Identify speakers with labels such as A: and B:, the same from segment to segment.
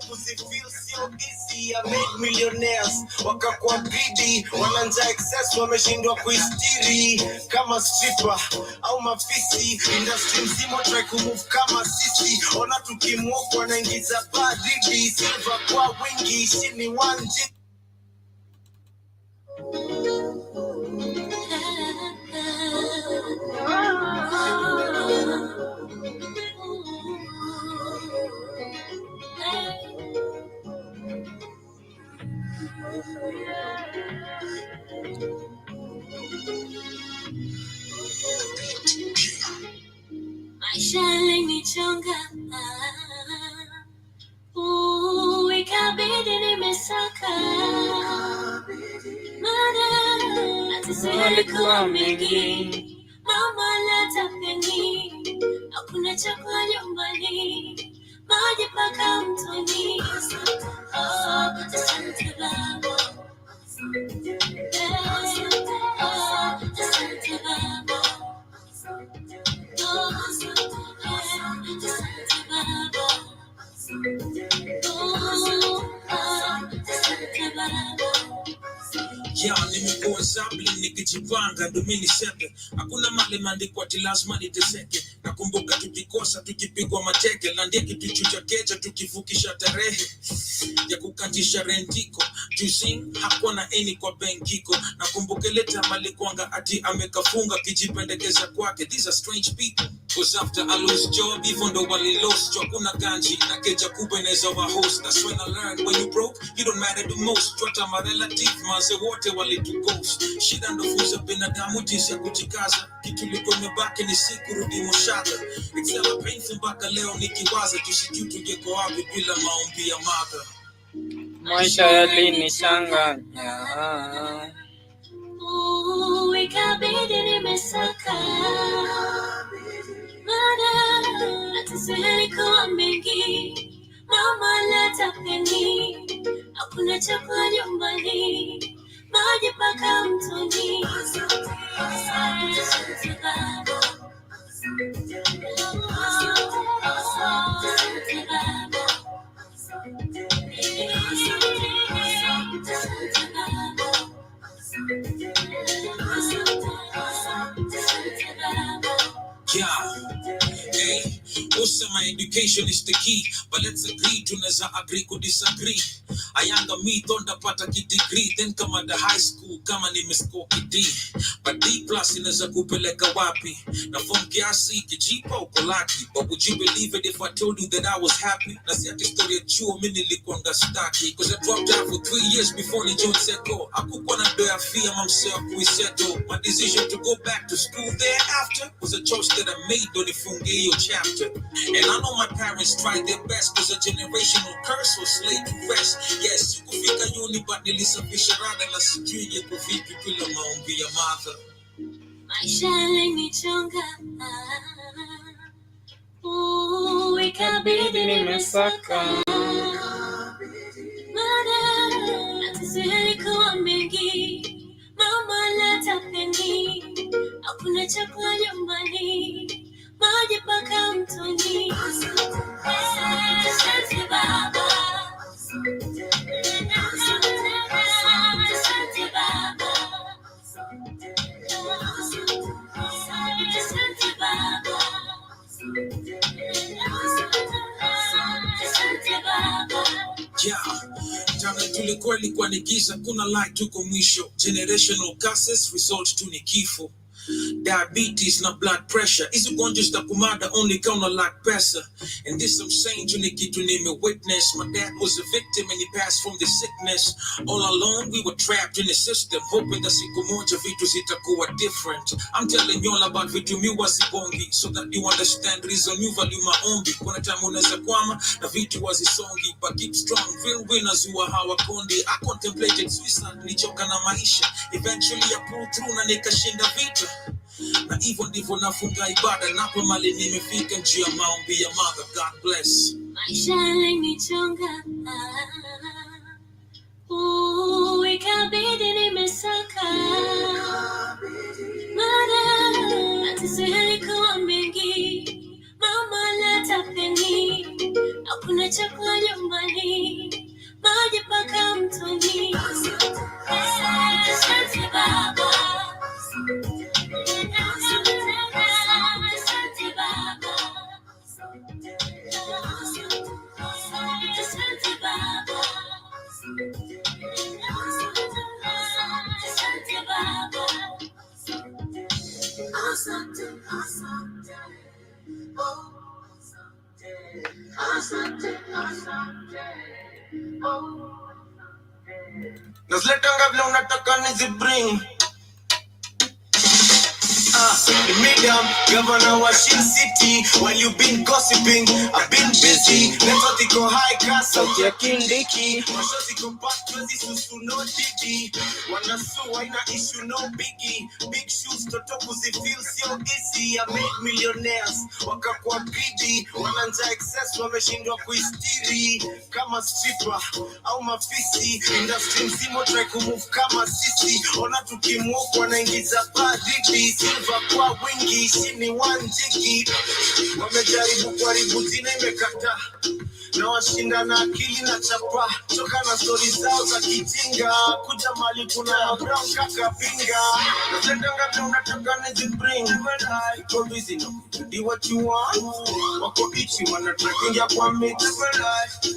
A: kuzifeel sio easy. I made millionaires wakakuwa bidi, wananja excess wameshindwa kuistiri kama stripper au mafisi. Industry mzima try kumove kama sisi, ona tukimove wanaingiza baridi. Silver kwa wingi, shini wanji.
B: Maisha yalinichonga, ikabidi nimesaka. Matatizo yalikuwa mengi, mama leta peni, hakuna chakula nyumbani, maji mpaka mtoni. Asante Baba, asante Baba.
C: Yeah, nimekuwa sabli nikijipanga domini seke. Hakuna mali maandikwa ati lazima niteseke. Nakumbuka tukikosa tukipigwa mateke, na ndiye kituchucha kecha tukivukisha tarehe ya kukantisha rentiko. Juicing hakuwa na eni kwa benkiko. Nakumbuka leta mali kwanga ati amekafunga kijipendekeza kwake. These are strange people. Cause after I lose job, even though I lost, hakuna ganji na keja kubwa inaweza wa host. That's when I learned when you broke, you don't matter the most. Twata ma relative, manze wote walitu ghost. Shida ndo funza binadamu jinsi ya kujikaza. Kitu liko imebaki ni siku rudi mushaka. It's hella painful mpaka leo nikiwaza. Tusijui tungeko wapi bila maombi ya mother.
D: Maisha yalinichanganya,
B: Ikabidi nimesaka. Matatizo yalikuwa mengi, mama leta peni, hakuna chakula nyumbani, maji mpaka mtoni. Asante Baba, asante Baba.
C: Yeah, hey, also my education is the key, but let's agree tunaweza agree to disagree. Ayanga me ndapata degree, then come at the high school kama nimescore D, but D plus inaweza kupeleka wapi? Na form kiasi kijipa uko lucky, but would you believe it if I told you that I was happy? Na si ati story ya chuo mimi nilikuwa stucky, cause I dropped out for 3 years before ni joined Seko. Hakukuwa na doya fia mamseo kuiseto. My decision to go back to school thereafter was a choice that I made on the fungi chapter. And I know my parents tried their best, cause a generational curse was laid to rest. Yes, you kufika uni but nilisafisha rada na sijui ya kuvipi bila maombi ya mother.
B: Maisha yalinichonga, ikabidi nimesaka. Matatizo yalikuwa mengi, mama leta peni, hakuna chakula nyumbani, maji mpaka mtoni. Asante Baba, asante Baba, asante Baba, asante Baba.
C: Yeah, jana tulikuwa ilikuwa ni giza, kuna light tuko mwisho. Generational curses result tu ni kifo. Diabetes na blood pressure is ugonjwa zitakumada only kama lack pesa. And this I'm saying to Nikitu name a witness. My dad was a victim and he passed from the sickness. All alone we were trapped in the system, hoping that siku moja vitu zitakuwa different. I'm telling you all about vitu miwa sibongi, so that you understand reason you value maombi. Kuna time unaweza kwama na vitu wazisongi, but keep strong, real winners huwa hawakondi. I contemplated suicide, nichoka na maisha. Eventually I pulled through na nikashinda vita. Na hivyo ndivyo nafunga ibada, napo mali nimefika njia maombi ya mother. God bless.
B: Maisha yalinichonga, ikabidi nimesaka. Matatizo yalikuwa mengi, mama leta peni, hakuna chakula nyumbani,
A: Nazletanga vile unataka nizibring. The medium, governor Washington City. While you been gossiping, I've been busy. Never think go high castle,
D: Sauti ya Kindiki.
A: Mashozi go back to this to no digi. Wanna sue, I na issue no biggie. Big shoes to talk with the feel so easy. I made millionaires, wakakuwa greedy. Wananja excess, wameshindwa kuistiri. Kama stripper, au mafisi. Industry mzimo try kumove kama sisi. Ona tukimove, wanaingiza baridi. Silver kwa wingi, shini wanjiki. Wamejaribu kuharibu jina imekata. Na washinda na akili na chapa. Choka na story zao za kijinga. Kuja mali kuna brown kaka pinga. Nazendanga vile unataka nizibring. Iko busy na do what you want. Wako ichi wanatrakingia kwa mix.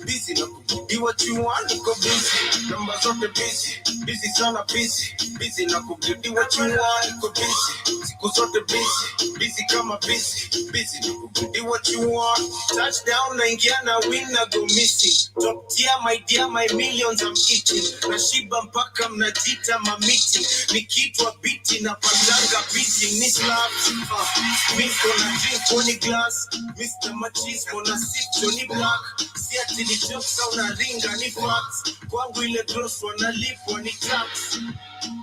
A: Busy na do what you want. Iko busy, namba zote busy. Busy sana busy. Busy na do what you want. Iko busy, siku zote busy. Busy kama busy. Busy na do what you want. Touchdown na ingia na win na go missing. Top tier my dear, my millions I'm eating. Na shiba mpaka mnajita ma meeting. Nikitwa biti na patanga beating. Ni slaps, mi kona drink koni glass. Mr. Machis kona sip Johnny Black. Si ati ni jokes au na ringa ni facts. Kwangu ile gross wanalipwa ni tax.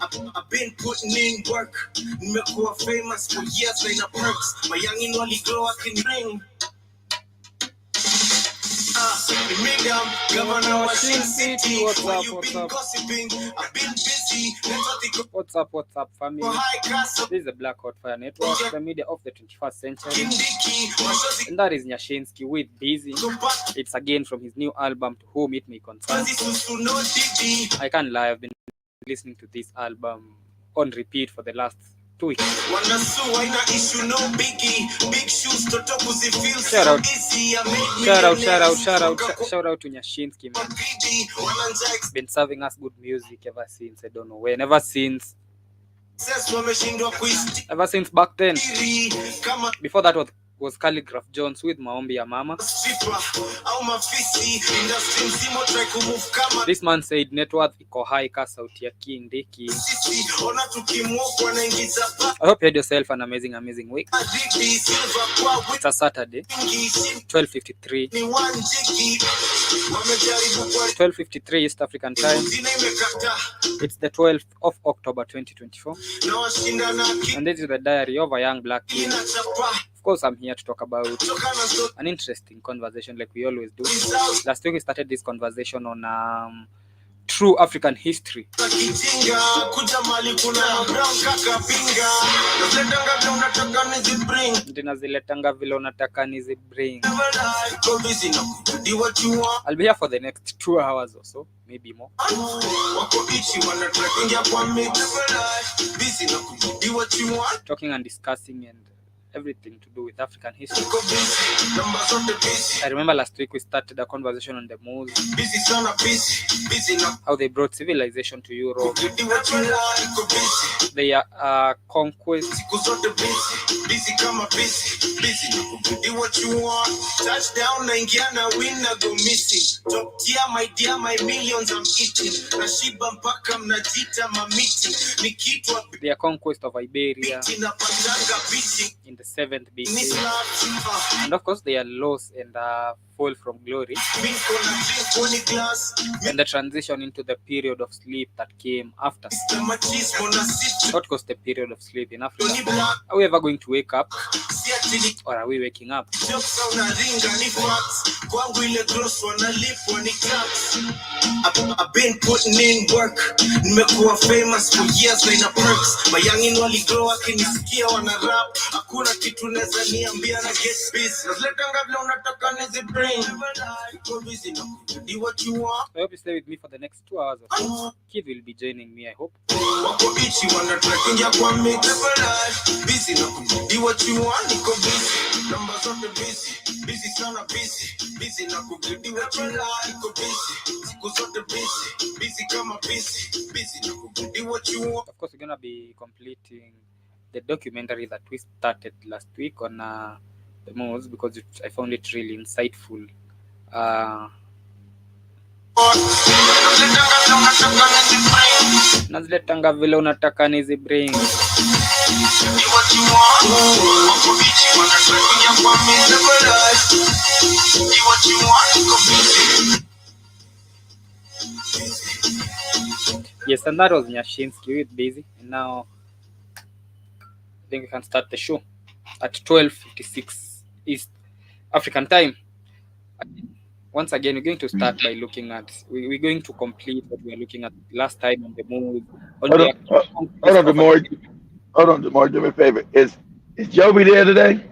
A: I've been putting in work. Nimekuwa famous for years like a perks. My youngin wali grow up in ring. The medium, governor Washington City.
D: What's
A: While
D: up,
A: you
D: what's
A: been
D: up?
A: gossiping, I've been busy. Never think
D: What's up, family?
A: of high castle.
D: This is the Black Hot Fire Network, the media of the 21st century.
A: Kindiki, Mashozi
D: And that is Nyashinsky with Busy.
A: go back.
D: It's again from his new album, To Whom It May Concern.
A: This is to no digi.
D: I can't lie, I've been listening to this album on repeat for the last 2 weeks.
A: Wanna sue, I na issue no biggie. Big shoes to talk with the feel
D: Shout
A: so
D: out.
A: easy. I made
D: Shout out to Nyashinsky, man.
A: greedy. Wananja
D: Been serving us good music ever since, I don't know when, ever since
A: wameshindwa kuistiri.
D: back then.
A: Kama
D: Before that was Calligraph Jones with Maombi ya Mama.
A: stripper au mafisi. Industry mzimo try kumove kama
D: This man said net worth iko high ka sauti ya Kindiki.
A: sisi. Ona tukimove wanaingiza
D: I hope you had yourself an amazing week.
A: baridi. Silver kwa
D: It's a Saturday,
A: wingi.
D: 12:53
A: Ni wanjiki. Wamejaribu kwa
D: 12:53 East African time.
A: jina imekata.
D: It's the 12th of October 2024,
A: Na washinda na akili
D: and this is the diary of a young black king.
A: na chapa.
D: Of course, I'm here to talk about
A: Choka na story
D: an interesting conversation like we always do.
A: zao
D: Last week we started this conversation on true African history.
A: za kijinga. Kuja mali kuna brown kaka pinga. Nazendanga vile unataka nizibring.
D: Ndinaziletanga vile unataka nizi bring.
A: Go busy na do what you want.
D: I'll be here for the next 2 hours or so, maybe more.
A: Wako ichi wanatrakingia kwa mix. Busy na do what you want.
D: Talking and discussing and everything to do with African history.
A: Go busy, namba zote busy.
D: I remember last week we started a conversation on the Moors,
A: Busy sana busy. Busy na
D: how they brought civilization to Europe,
A: do what you want. Go busy.
D: their conquest,
A: Siku zote busy. Busy kama busy. Busy na do what you want. Touchdown na ingia na win na go missing. Top tier my dear, my millions I'm eating. Na shiba mpaka mnajita ma meeting. Nikitwa
D: their conquest of Iberia
A: biti na patanga beating.
D: in the 7th
A: Ni
D: BC,
A: slaps.
D: and of course their loss and fall from glory,
A: Been gonna drink koni glass.
D: and the transition into the period of sleep that came after.
A: Mr. Machis gonna sit
D: What was the period of sleep in
A: Johnny
D: Africa?
A: Black.
D: Are we ever going to wake up,
A: Si ati ni
D: or are we waking up?
A: jokes au na ringa ni facts. Kwangu ile gross wanalipwa ni tax. I've been putting in work. Nimekuwa famous for years like a perks. My youngin wali grow akinisikia wana rap. Hakuna kitu neza niambia na get busy. Nazletanga vile unataka nizibring. Go busy na do what you want.
D: I hope you stay with me for the next 2 hours or so. Kid will be joining me, I hope.
A: Wako ichi wanatrakingia kwa mix. Busy na do what you want. Niko busy. Namba zote busy. Busy sana busy. Busy na do what you want. Niko busy. Siku zote busy. Busy kama busy. Busy na do what you want.
D: Of course, we're gonna be completing the documentary that we started last week on the Moors, because I found it really insightful. naziletanga vile unataka nizi bring. Yes, and that was Nyashinsky with Busy. And now I think we can start the show at 12:56 East African time. Once again, we're going to start by looking at, we're going to complete what we were looking at last time on the move, on
E: Hold
D: the
E: on,
D: conquest of
E: Demore. Hold on, Demore. Do me a favor. Is Joby there today?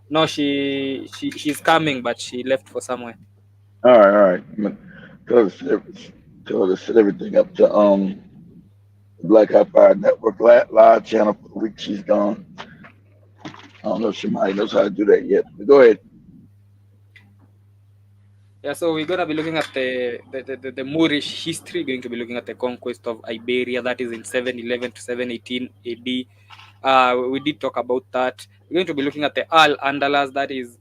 D: No, she's coming, but she left for somewhere.
E: All right. I'm gonna tell her to set everything up to Black High Fire Network live channel for the week she's gone. I don't know if somebody knows how to do that yet. But go ahead.
D: Yeah, so we're gonna be looking at the Moorish history. Going to be looking at the conquest of Iberia, that is in 711 to 718 AD. We did talk about that. We're going to be looking at the Al-Andalus, that is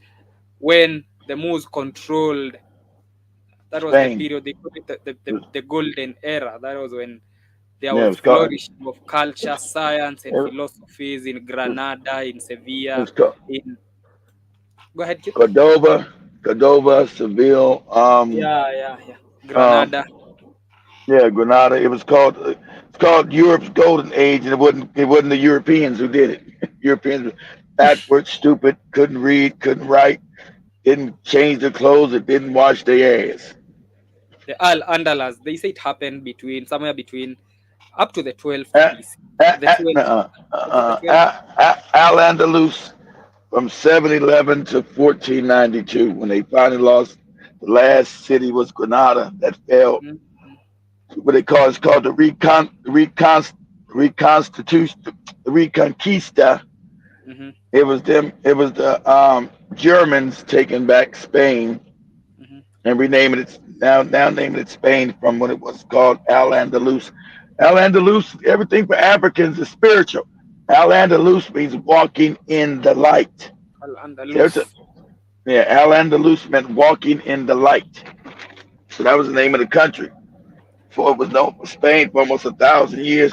D: when the Moors controlled. That was the
E: Spain.
D: period they call it the golden era. That was when there
E: Yeah, it
D: was
E: was called.
D: flourishing of culture, science, and
E: It,
D: philosophies in Granada, in
E: it
D: Sevilla,
E: was called
D: in. Go ahead, kid.
E: Cordova, Seville.
D: Yeah.
E: Um,
D: Granada.
E: yeah, Granada. It was called. It's called Europe's golden age, and it wasn't the Europeans who did it. Europeans were backward, stupid, couldn't read, couldn't write, didn't change their clothes, and didn't wash their ass.
D: The Al-Andalus, they say it happened somewhere between up to the 12th
E: A-
D: BC. The 12th, was it the 12th?
E: Al Andalus from 711 to 1492, when they finally lost. The last city was Granada that fell.
D: Mm-hmm.
E: What they call it's called the reconstitution, the Reconquista.
D: Mm-hmm.
E: It was them. It was the Germans taking back Spain
D: Mm-hmm.
E: and renaming it now naming it Spain from what it was called Al Andalus. Al Andalus, everything for Africans is spiritual. Al Andalus means walking in the light.
D: Al-Andalus.
E: Yeah, Al Andalus meant walking in the light. So that was the name of the country. For it was known for Spain for almost 1,000 years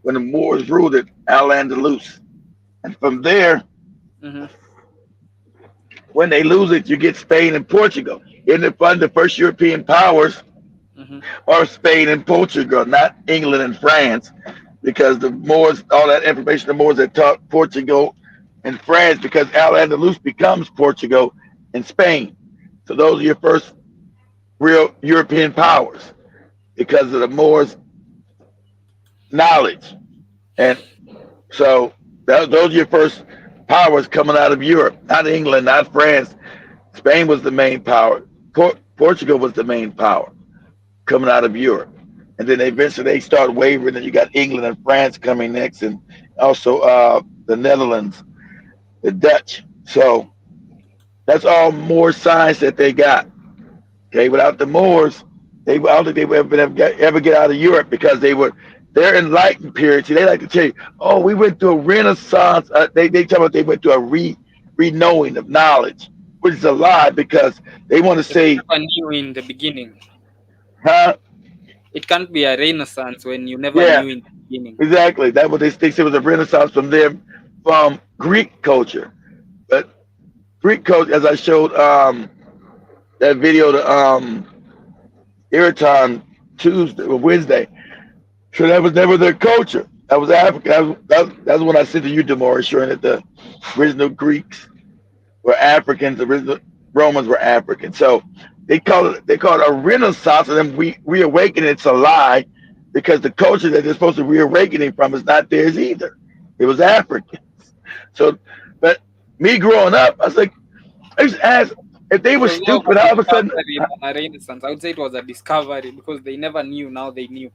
E: when the Moors ruled it, Al Andalus. And from there,
D: Mm-hmm.
E: when they lose it, you get Spain and Portugal. Isn't it fun? The first European powers
D: Mm-hmm.
E: are Spain and Portugal, not England and France, because the Moors, all that information the Moors had taught Portugal and France, because Al Andalus becomes Portugal and Spain. So those are your first real European powers because of the Moors' knowledge. And so those are your first powers coming out of Europe, not England, not France. Spain was the main power. Portugal was the main power coming out of Europe. And then eventually they started wavering, and you got England and France coming next, and also the Netherlands, the Dutch. So that's all Moor science that they got. Okay, without the Moors, I don't think they would ever get out of Europe because their enlightened period. See, they like to tell you, oh, we went through a renaissance. They talk about they went through a re-knowing of knowledge, which is a lie because they want to
D: If you
E: say,
D: never knew in the beginning,
E: huh?
D: it can't be a renaissance when you never
E: Yeah,
D: knew in the beginning.
E: exactly. That's what they think. It was a renaissance from Greek culture. But Greek culture, as I showed that video to Iraton Tuesday or Wednesday, so that was never their culture. That was African. That's when I said to you, Demore, showing that the original Greeks were Africans, the original Romans were Africans. So they call it a renaissance, and then reawakening. It's a lie because the culture that they're supposed to reawakening from is not theirs either. It was African. So, but me growing up, I was like, I used to ask if they
D: It
E: were
D: was more of
E: stupid.
D: a
E: All of a sudden,
D: discovery than a renaissance. I would say it was a discovery because they never knew. Now they knew.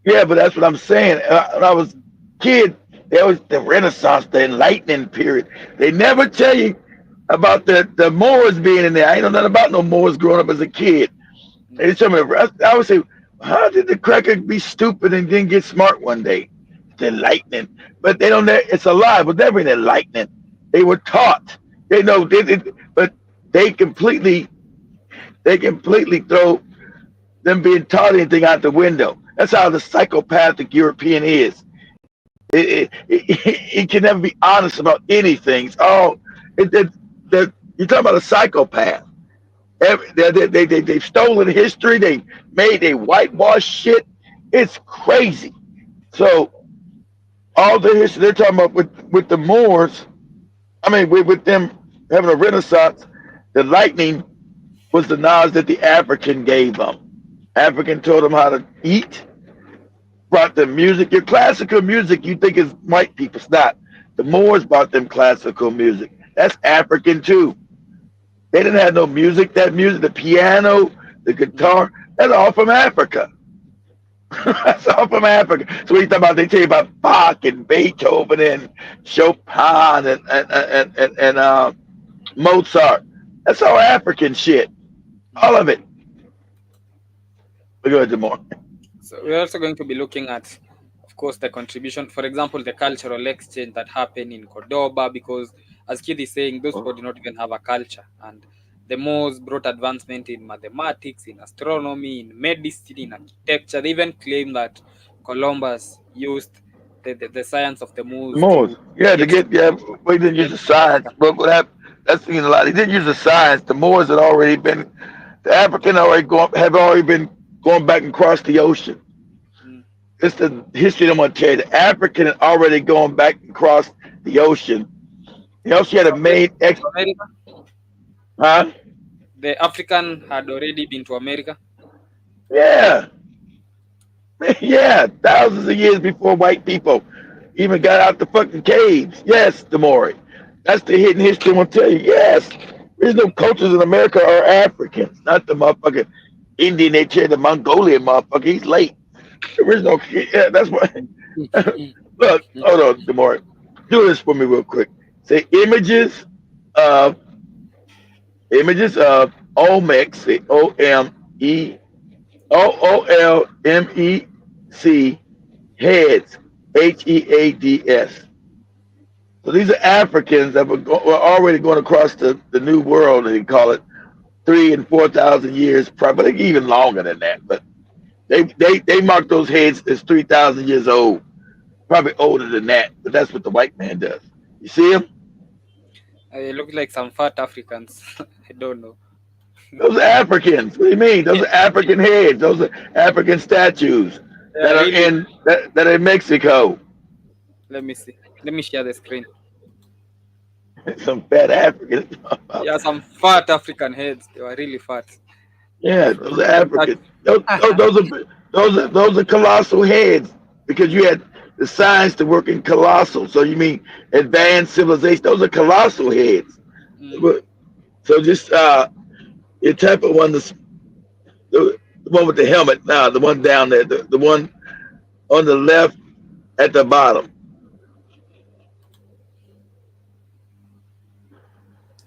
E: yeah, but that's what I'm saying. When I was a kid, they always the Renaissance, the Enlightening period. They never tell you about the Moors being in there. I ain't know nothing about no Moors growing up as a kid. They just tell me. I would say, how did the cracker be stupid and then get smart one day? It's enlightening, but they don't. It's a lie. But never an enlightening. They were taught. They know. But they completely throw them being taught anything out the window. That's how the psychopathic European is. It can never be honest about anything. It's all you're talking about a psychopath. They've stolen history. They whitewash shit. It's crazy. So all the history they're talking about with the Moors, I mean, with them having a renaissance, the lightning was the knowledge that the African gave them. African told them how to eat, brought them music. Your classical music, you think is white people. It's not. The Moors brought them classical music. That's African too. They didn't have no music. That music, the piano, the guitar, that's all from Africa. That's all from Africa. So when you talk about, they tell you about Bach and Beethoven and Chopin and Mozart. That's all African shit. All of it. We go into more.
D: So we're also going to be looking at, of course, the contribution, for example, the cultural exchange that happened in Cordoba, because as Kid is saying, those people did not even have a culture. And the Moors brought advancement in mathematics, in astronomy, in medicine, in architecture. They even claim that Columbus used the science of the Moors
E: Moors.
D: to
E: Yeah, to
D: get
E: get, yeah, we didn't use
D: get
E: the
D: to
E: science.
D: America.
E: But that's seen a lot. He didn't use the science. The Moors had already been, the African have already been going back across the ocean.
D: Mm.
E: It's the history I'm going to tell you. The African had already gone back across the ocean. He also had a main
D: To America?
E: huh?
D: The African had already been to America.
E: Yeah, yeah, thousands of years before white people even got out the fucking caves. Yes, Demore. That's the hidden history I'm gonna tell you. Yes, there's no cultures in America are Africans, not the motherfucking Indian. They tell the Mongolian motherfucker he's late. There is no. Yeah, that's why. Look, hold on, Demore. Do this for me real quick. Say of images of Olmecs. Say OOLMEC heads, HEADS. So these are Africans that were already going across the new world, and they call it 3,000 and 4,000 years, probably even longer than that. But they mark those heads as 3,000 years old, probably older than that. But that's what the white man does. You see them?
D: They look like some fat Africans. I don't know.
E: Those are Africans. What do you mean? Those are African heads. Those are African statues
D: They
E: that
D: are
E: are
D: really.
E: that are in Mexico.
D: Let me see. Let me share the screen.
E: Some fat Africans.
D: Yeah, some fat African heads. They were really fat.
E: Yeah,
D: From
E: those are Africans. Those, those,
D: that.
E: those are those are colossal heads because you had the science to work in colossal. So you mean advanced civilization? Those are colossal heads.
D: Mm,
E: But- So just your type of one, the one with the helmet. Now the one down there, the one on the left at the bottom.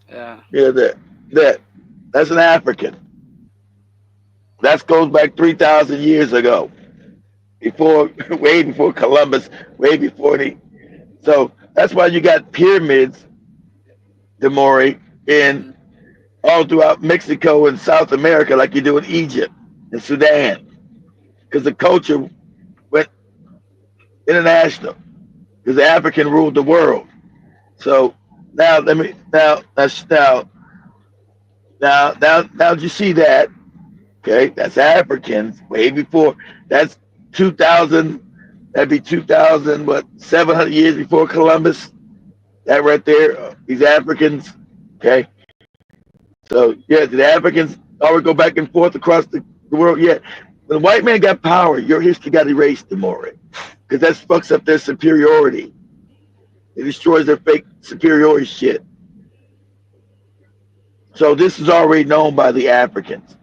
D: yeah.
E: Yeah, that that's an African. That goes back 3,000 years ago, before way before Columbus, way before the. So that's why you got pyramids, Demore, in
D: Mm,
E: all throughout Mexico and South America, like you do in Egypt and Sudan, because the culture went international, because the African ruled the world. So now let me now you see that. Okay, that's Africans way before. That's 2,000. That'd be 2,000. What 700 years before Columbus? That right there. These Africans. Okay, so yeah, the Africans always go back and forth across the world. Yeah, when the white man got power, your history got erased, Demore, because that fucks up their superiority. It destroys their fake superiority shit. So this is already known by the Africans,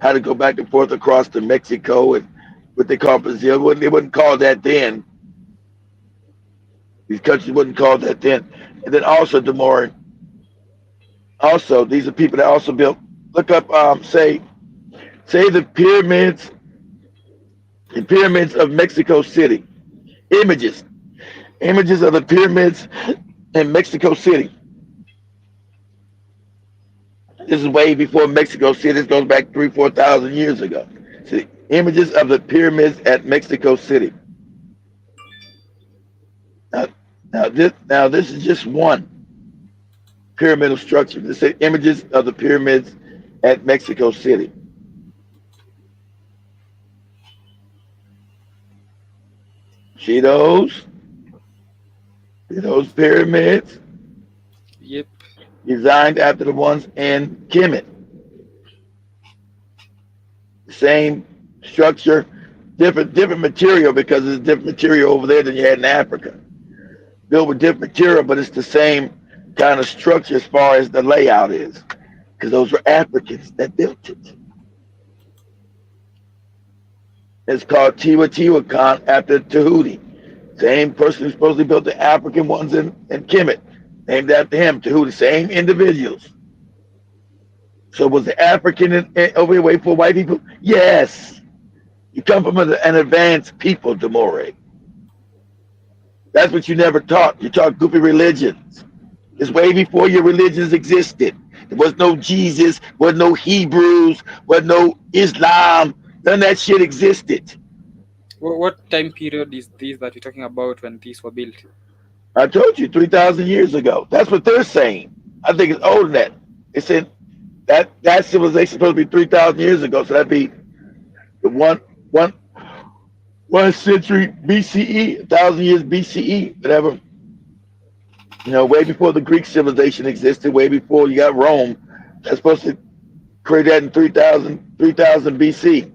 E: how to go back and forth across to Mexico and what they call Brazil. They wouldn't call that then. These countries wouldn't call that then. And then also, Demore, also these are people that also built. Look up, say the pyramids of Mexico City. Images, images of the pyramids in Mexico City. This is way before Mexico City. This goes back 3,000, 4,000 years ago. See, images of the pyramids at Mexico City. Now, now this is just one pyramidal structure. This is images of the pyramids at Mexico City. See those? See those pyramids
D: Yep.
E: designed after the ones in Kemet. Same structure, different material because it's different material over there than you had in Africa. Built with different material, but it's the same kind of structure as far as the layout is, because those were Africans that built it. It's called Teotihuacan after Tahuti. Same person who supposedly built the African ones in Kemet, named after him, Tahuti. Same individuals. So was the African over here waiting for white people? Yes. You come from an advanced people, Demore. That's what you never taught. You taught goofy religions. It's way before your religions existed. There was no Jesus, was no Hebrews, was no Islam. None of that shit existed.
D: What time period is this that you're talking about when these were built?
E: I told you 3,000 years ago. That's what they're saying. I think it's older than that. They said that civilization is supposed to be 3,000 years ago. So that'd be the one century BCE, 1,000 years BCE, whatever. You know, way before the Greek civilization existed, way before you got Rome. That's supposed to create that in 3,000 BC.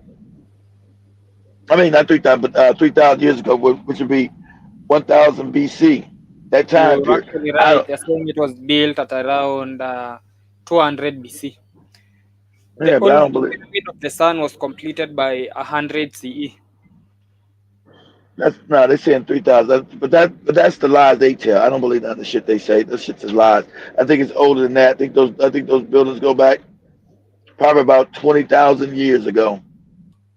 E: I mean, not 3,000, but 3,000 years ago, which would be 1,000 BC. That time
D: You're
E: period.
D: actually
E: I
D: right.
E: don't.
D: They're saying it was built at around 200 BC. The
E: Yeah, but I
D: only
E: don't believe.
D: pyramid of the sun was completed by 100 CE.
E: That's no. They're saying 3,000. But that's the lies they tell. I don't believe none of the shit they say. Those shit's is lies. I think it's older than that. I think those buildings go back probably about 20,000 years ago.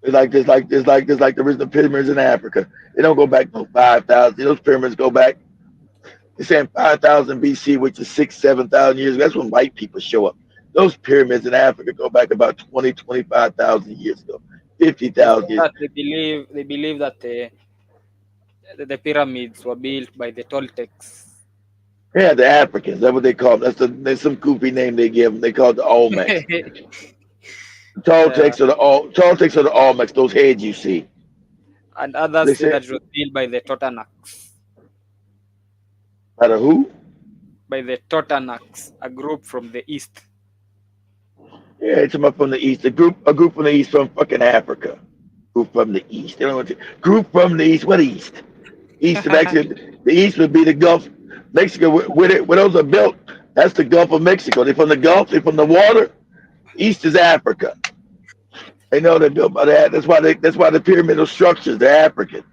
E: It's like the original pyramids in Africa. They don't go back no 5,000. Those pyramids go back. They're saying 5,000 BC, which is 7,000 years ago. That's when white people show up. Those pyramids in Africa go back about 25,000 years ago,
D: They say
E: 50,000 years.
D: that they believe that the pyramids were built by the Toltecs.
E: Yeah, the Africans. That's what they call them. That's some goofy name they give them. They call it the Olmecs.
D: Yeah,
E: Toltecs are the Olmecs. Those heads you see.
D: and others
E: They
D: say
E: say
D: that it was built by the Totonacs.
E: out of who?
D: By the Totonacs, a group from the east.
E: Yeah, it's about from the east. A group from the east from fucking Africa. Group from the east. They don't want to. Group from the east. What east? East of Mexico. The east would be the Gulf, Mexico. Where those are built, that's the Gulf of Mexico. They're from the Gulf. They're from the water. East is Africa. They know they're built by that. That's why the pyramidal structures. They're Africans.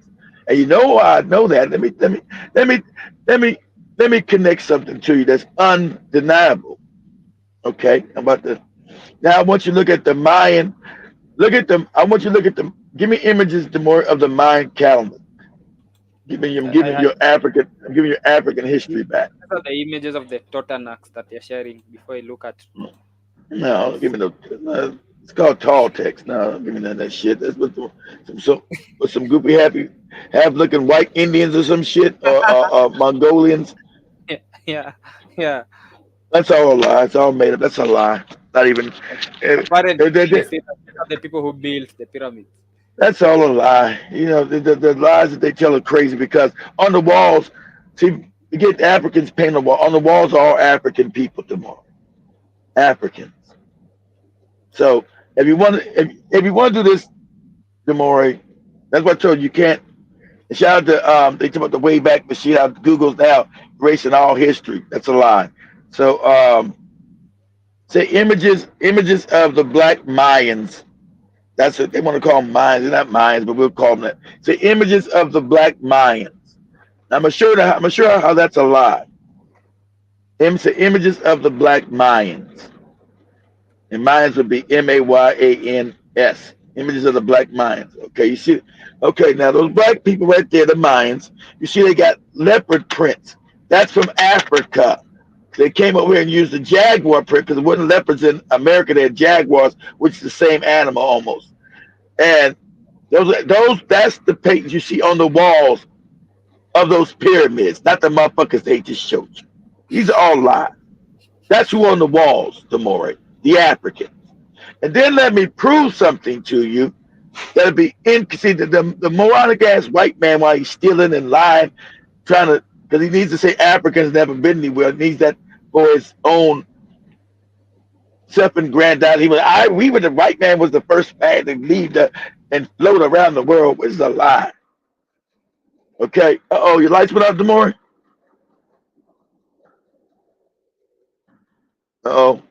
E: And you know why I know that? Let me let me let me connect something to you that's undeniable. Okay, I'm about to. Now I want you to look at the Mayan. Look at them. I want you to look at them. Give me images the more of the Mayan calendar. I'm
D: I,
E: giving
D: I,
E: your African. I'm giving your African history back.
D: these are the images of the Totonacs that they're sharing before I look at
E: No, don't
D: this.
E: give me no. It's called tall text. No, don't give me none of that shit. That's what with some goofy half looking white Indians or some shit or Mongolians.
D: Yeah, yeah, yeah.
E: That's all a lie. It's all made up. That's a lie. Not even. eh,
D: Apparently,
E: eh, they-
D: they
E: they-
D: say that these are the people who built the pyramids.
E: That's all a lie. You know, the lies that they tell are crazy because on the walls, see, you get the Africans paint on the wall. On the walls are all African people tomorrow. Africans. So if you want to do this, Demore, that's what I told you. You can't. And shout out to they talk about the Wayback Machine. Out Google's now erasing all history. That's a lie. So say images of the Black Mayans. That's what they want to call them Mayans. They're not Mayans, but we'll call them that. Say images of the Black Mayans. I'm sure how that's a lie. Say images of the Black Mayans. And Mayans would be Mayans. Images of the Black Mayans. Okay, you see. Okay, now those black people right there, the Mayans. You see, they got leopard prints. That's from Africa. They came over here and used the jaguar print because there wasn't leopards in America. They had jaguars, which is the same animal almost. And those that's the paintings you see on the walls of those pyramids, not the motherfuckers they just showed you. These are all lies. That's who on the walls, Demore, the African. And then let me prove something to you that'll be in. See, the moronic ass white man, while he's stealing and lying, trying to, because he needs to say Africans never been anywhere, needs that for his own self-aggrandizement. We were the white man was the first man to leave and float around the world, which is a lie. Okay. Oh, your lights went out, Demore? Oh,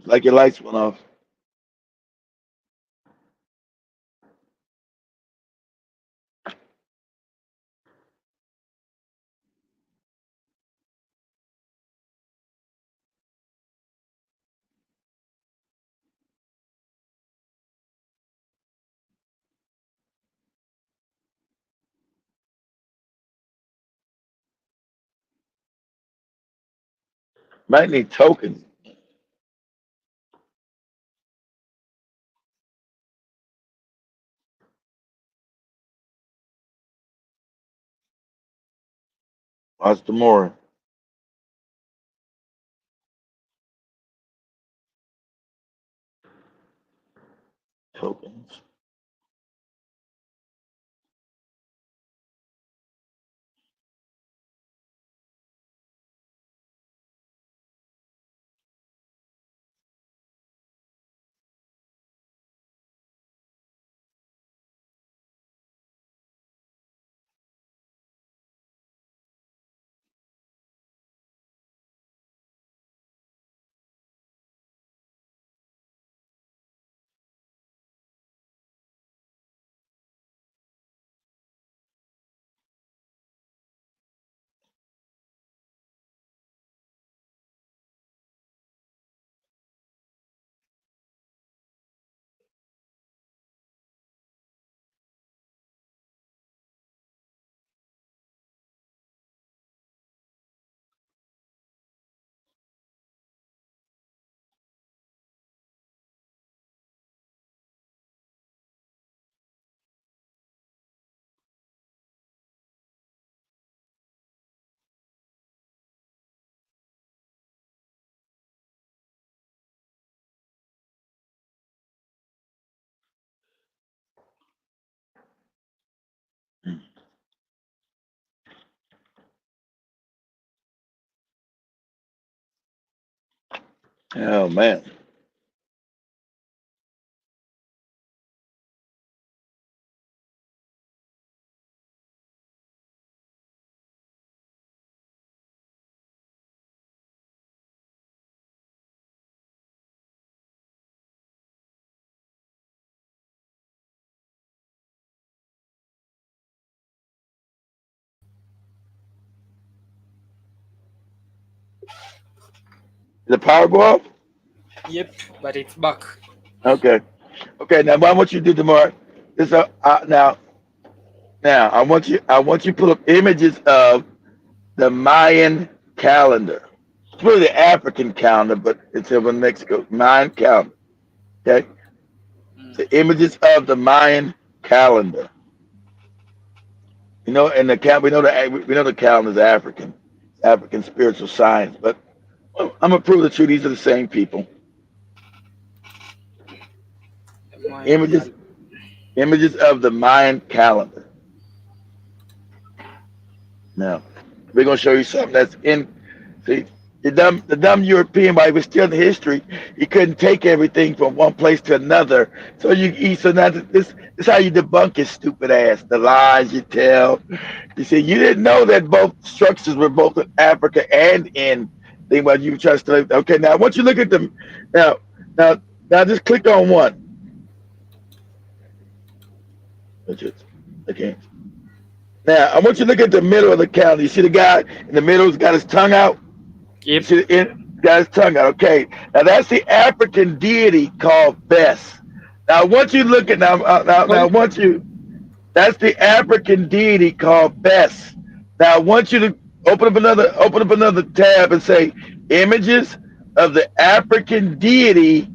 E: like your lights went off. Might need tokens. Watch Demore. Tokens. Oh man. Did the power go off?
D: Yep, but it's back.
E: Okay. Okay. Now, what I want you to do tomorrow is now I want you to pull up images of the Mayan calendar. It's really the African calendar, but it's over Mexico. Mayan calendar. Okay.
D: Mm.
E: The images of the Mayan calendar. And we know the calendar is African spiritual science. But I'm gonna prove the truth. These are the same people.
D: Mayan
E: Images images of the Mayan calendar. Now we're gonna show you something that's in. See, the dumb European, while he was still in history, he couldn't take everything from one place to another. So now this how you debunk his stupid ass. The lies you tell. You see, you didn't know that both structures were both in Africa and in. Think about you try to study. Okay, now once you look at them, now, now, now, just click on one. Okay. Now I want you to look at the middle of the calendar. You see the guy in the middle's got his tongue out. You
D: Yep.
E: see got his tongue out. Okay. Now that's the African deity called Bes. Now once you look at now
D: Sorry.
E: once you that's the African deity called Bes. Now I want you to open up another tab and say images of the African deity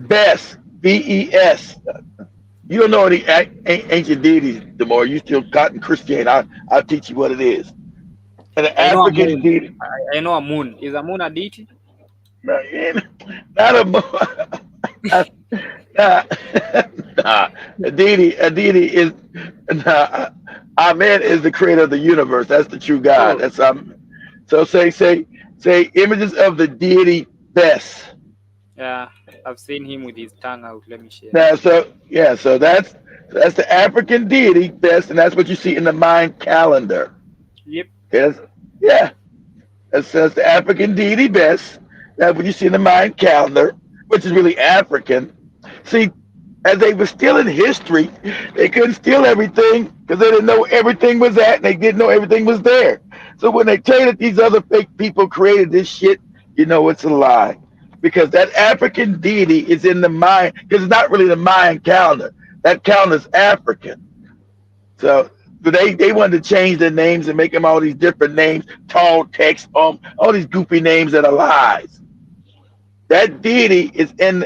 E: Bes, Bes. You don't know any ancient deities the more. You still cotton Christian. I'll teach you what it is. And the
D: I know a
E: African
D: moon.
E: deity,
D: I know a moon. Is a moon a deity?
E: not a nah, nah. A deity is nah. Amen is the creator of the universe. That's the true God.
D: Oh,
E: That's So say images of the deity Bes.
D: yeah. I've seen him with his tongue out. Let me share.
E: Now, so yeah, so that's the African deity Bes, and that's what you see in the Mayan calendar.
D: Yep.
E: Yes, yeah, that's the African deity Bes. That's what you see in the Mayan calendar, which is really African. See, as they were stealing history, they couldn't steal everything because they didn't know everything was at, and they didn't know everything was there. So when they tell you that these other fake people created this shit, you know it's a lie. Because that African deity is in the Mayan, because it's not really the Mayan calendar. That calendar is African. So they wanted to change their names and make them all these different names, tall text, all these goofy names that are lies. That deity is in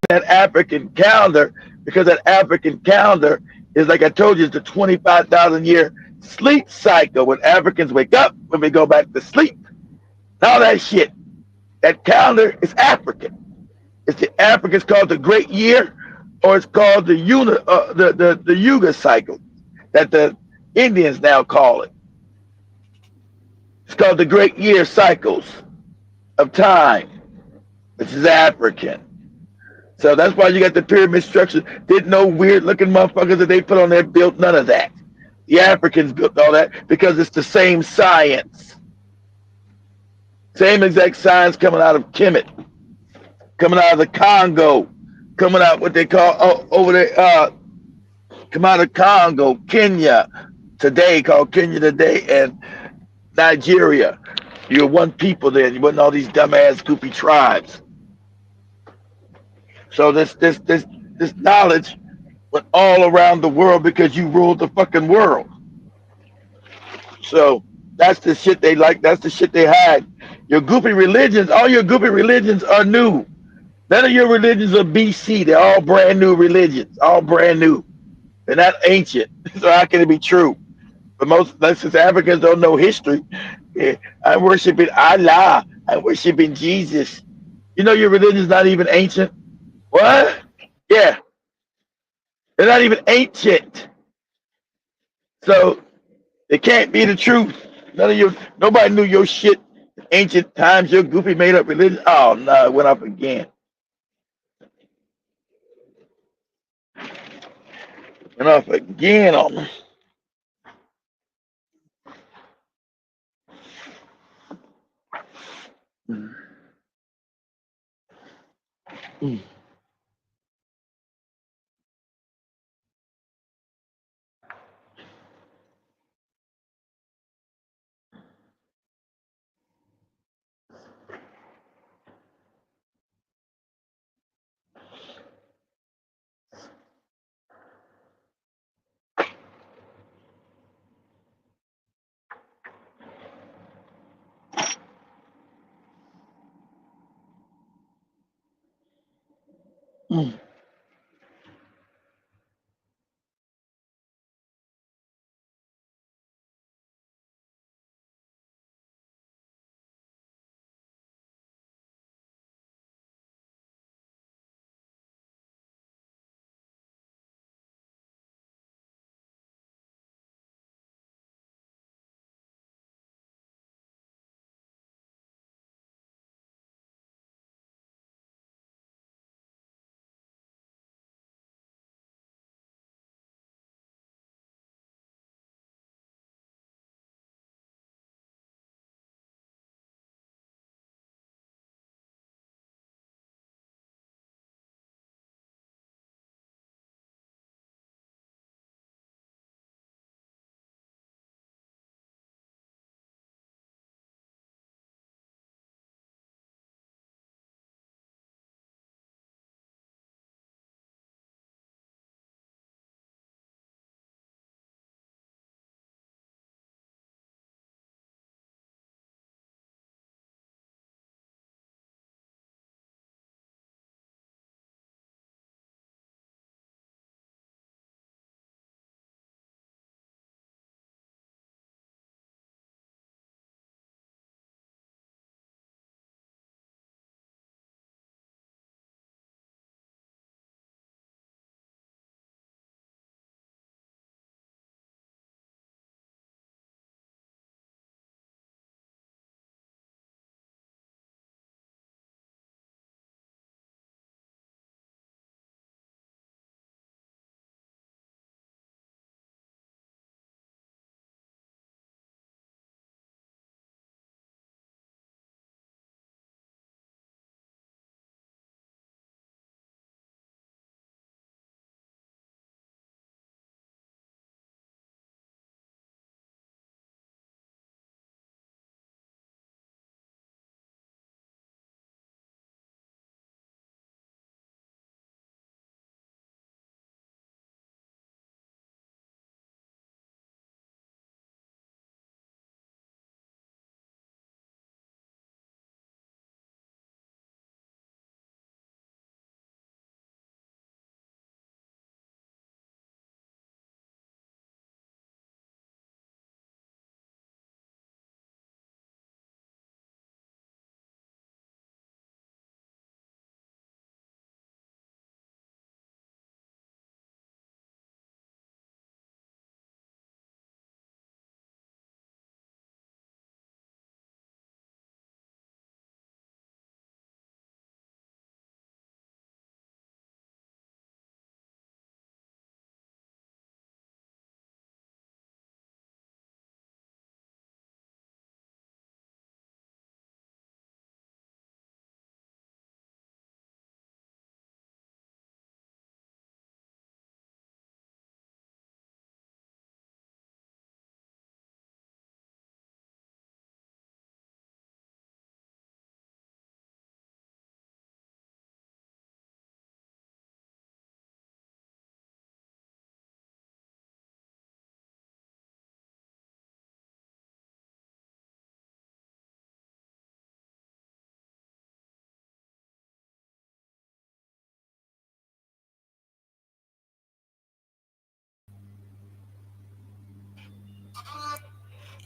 E: that African calendar because that African calendar is, like I told you, it's the 25,000 year sleep cycle. When Africans wake up, when we go back to sleep, all that shit. That calendar is African. It's the Africans called the Great Year, or it's called the Yuga cycle that the Indians now call it. It's called the Great Year cycles of time, which is African. So that's why you got the pyramid structure. Didn't no weird looking motherfuckers that they put on there built none of that. The Africans built all that because it's the same science. Same exact science coming out of Kemet, coming out of the Congo, coming out what they call over there, come out of Congo, Kenya today, called Kenya today, and Nigeria. You're one people there. You wasn't all these dumbass goofy tribes. So this knowledge went all around the world because you ruled the fucking world. So that's the shit they like. That's the shit they hide. Your goofy religions, all your goofy religions are new. None of your religions are BC. They're all brand new religions, all brand new. They're not ancient. So how can it be true? But most, since Africans don't know history, yeah, I'm worshiping Allah. I'm worshiping Jesus. You know your religion's not even ancient. What? Yeah, they're not even ancient. So it can't be the truth. Nobody knew your shit in ancient times. Your goofy made up religion. Oh no, it went up again. Went off again on me. Mm.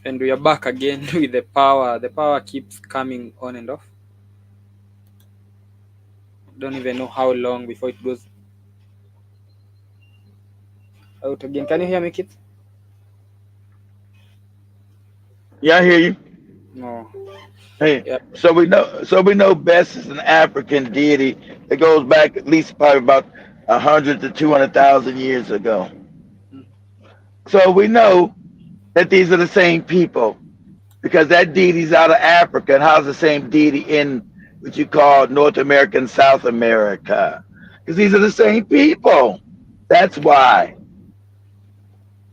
D: And we are back again with the power. The power keeps coming on and off. Don't even know how long before it goes out again. Can you hear me, kids?
E: Yeah, I hear you.
D: No.
E: Hey,
D: Yeah.
E: so we know Bess is an African deity that goes back at least probably about 100 to 200,000 years ago. So we know that these are the same people because that deity's out of Africa and how's the same deity in what you call North America and South America? Because these are the same people. That's why.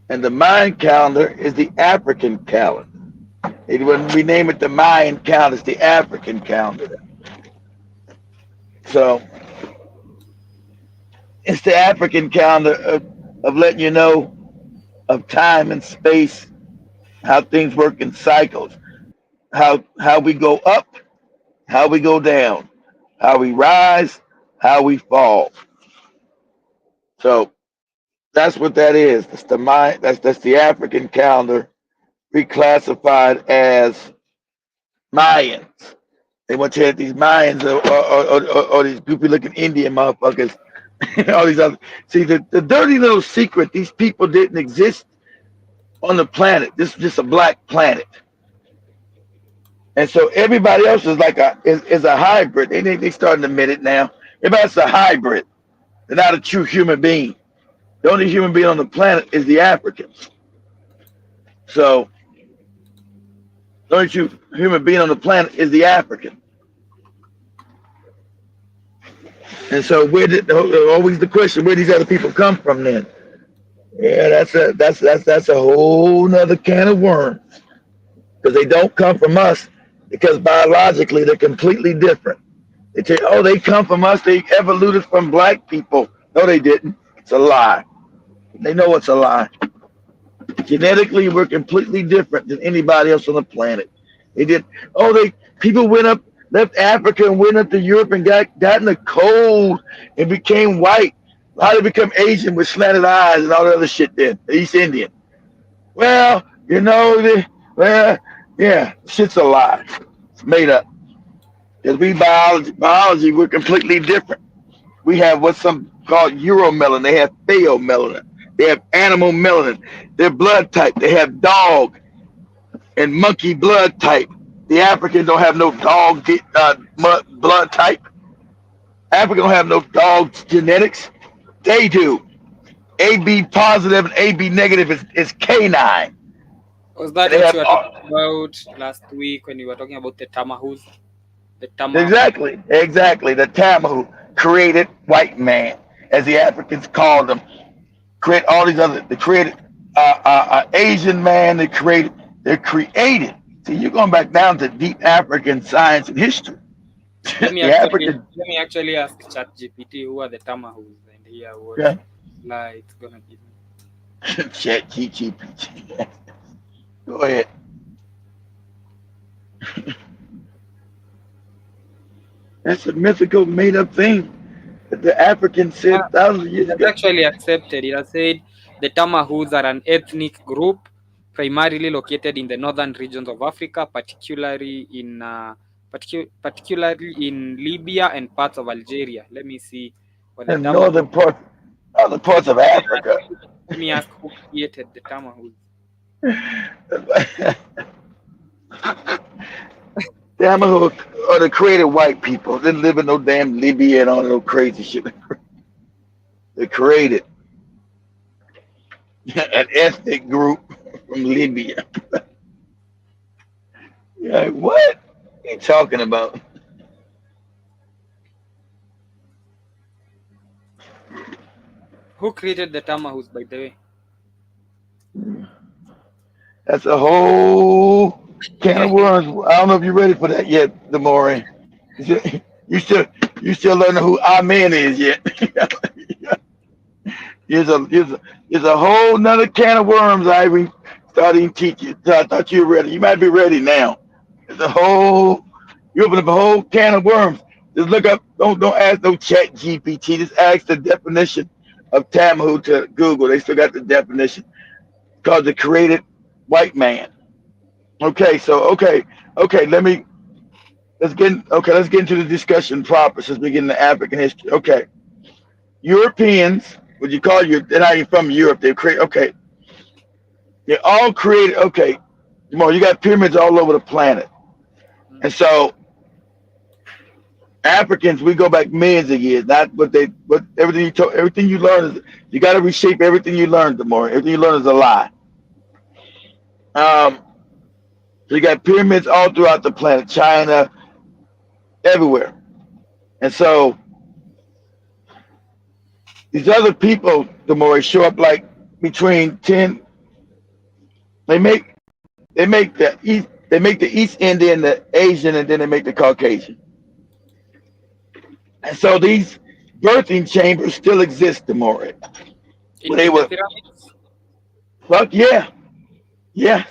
E: And the Mayan calendar is the African calendar. When we name it the Mayan calendar, it's the African calendar. So it's the African calendar of letting you know of time and space, how things work in cycles, how we go up, how we go down, how we rise, how we fall. So that's what that is. That's the mind. That's the African calendar reclassified as Mayans. They want to have these Mayans or these goofy looking Indian motherfuckers. All these other. See the dirty little secret. These people didn't exist on the planet. This is just a black planet. And so everybody else is like is a hybrid. They starting to admit it now. Everybody's a hybrid. They're not a true human being. The only human being on the planet is the Africans. So the only true human being on the planet is the African. And so where did always the question, where these other people come from then? Yeah, that's a whole nother can of worms. Because they don't come from us because biologically they're completely different. They say, oh, they come from us, they evoluted from black people. No, they didn't. It's a lie. They know it's a lie. Genetically, we're completely different than anybody else on the planet. They did. Oh, people went up, left Africa and went up to Europe and got in the cold and became white. How did they become Asian with slanted eyes and all that other shit? Then East Indian. Well, yeah, shit's a lie. It's made up. Because we biology, we're completely different. We have what's some called uromelanin. They have pheomelanin. They have animal melanin. Their blood type. They have dog and monkey blood type. The Africans don't have no dog blood type. Africans don't have no dog genetics. They do. AB positive and AB negative is canine.
D: Was that
E: They
D: what
E: have
D: you were talking about last week when you were talking about the Tamahus? The Tamahu.
E: exactly. The Tamahu created white man, as the Africans called them. Create all these other. They created Asian man. They're created. See, you're going back down to deep African science and history.
D: Let me
E: The
D: actually
E: African,
D: let me actually ask ChatGPT who are the Tamahus and hear what
E: yeah,
D: lie it's gonna give me.
E: Chat GPT. Go ahead. That's a mythical, made-up thing that the Africans said thousands of years
D: It has
E: ago.
D: actually accepted. It has said the Tamahus are an ethnic group primarily located in the northern regions of Africa, particularly in Libya and parts of Algeria. Let me see what the
E: In
D: Tamahus.
E: other parts of Africa.
D: Let me ask who created the Tamahus.
E: Damn, are the created white people. They didn't live in no damn Libya and all that crazy shit. They created an ethnic group from Libya. You're like, what are you talking about?
D: Who created the Tamahus, by the way?
E: That's a whole can of worms. I don't know if you're ready for that yet, Demore. You still you still learning who Amen is yet. Here's a whole nother can of worms I even starting to teach you. So I thought you were ready. You might be ready now. It's a whole you open up a whole can of worms. Just look up, don't ask no chat GPT. Just ask the definition of Tamahu to Google. They still got the definition. Called the created white man. Okay, so okay. Let's get into the discussion proper since we get into African history. Okay, Europeans, what you call they're not even from Europe. They create. Okay, they're all created. Okay, more you got pyramids all over the planet, and so Africans, we go back millions of years. Not what everything you learn is you got to reshape everything you learned. The more everything you learn is a lie. Um, so you got pyramids all throughout the planet, China, everywhere, and so these other people, the more they show up like between 10, they make the East Indian, the Asian, and then they make the Caucasian. And so these birthing chambers still exist, the more where they
D: in the
E: were
D: pyramids.
E: fuck yeah, yeah,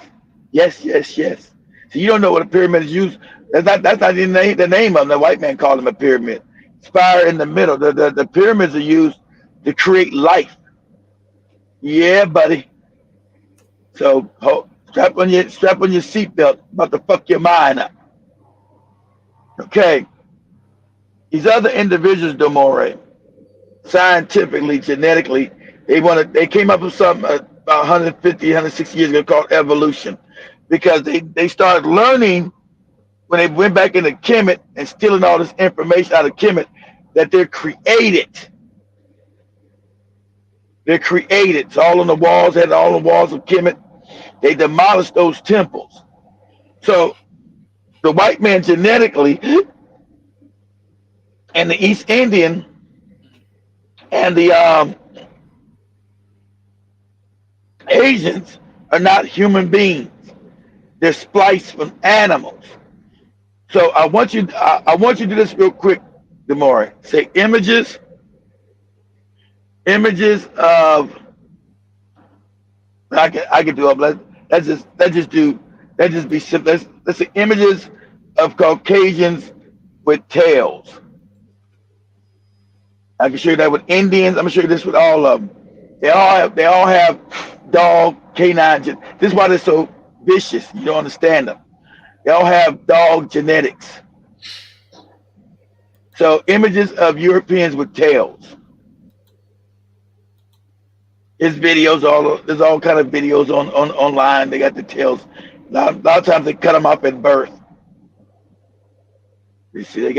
E: yes. So you don't know what a pyramid is used. That's not the name of them. The white man called them a pyramid. Spire in the middle. The pyramids are used to create life. Yeah, buddy. So strap on your seatbelt. About to fuck your mind up. Okay. These other individuals, Demore, scientifically, genetically, they came up with something about 150, 160 years ago called evolution, because they started learning when they went back into Kemet and stealing all this information out of Kemet that they're created. They're created. It's all on the walls, had all the walls of Kemet. They demolished those temples. So the white man genetically and the East Indian and the Asians are not human beings. They're spliced from animals. So I want you to do this real quick, Demore. Say images of I can do it. Let's just be simple. Let's say images of Caucasians with tails. I can show you that with Indians. I'm gonna show you this with all of them. They all have dog canine. This is why they're so vicious. You don't understand them. They all have dog genetics. So images of Europeans with tails. There's all kind of videos on online. They got the tails. A lot of times they cut them off at birth. You see,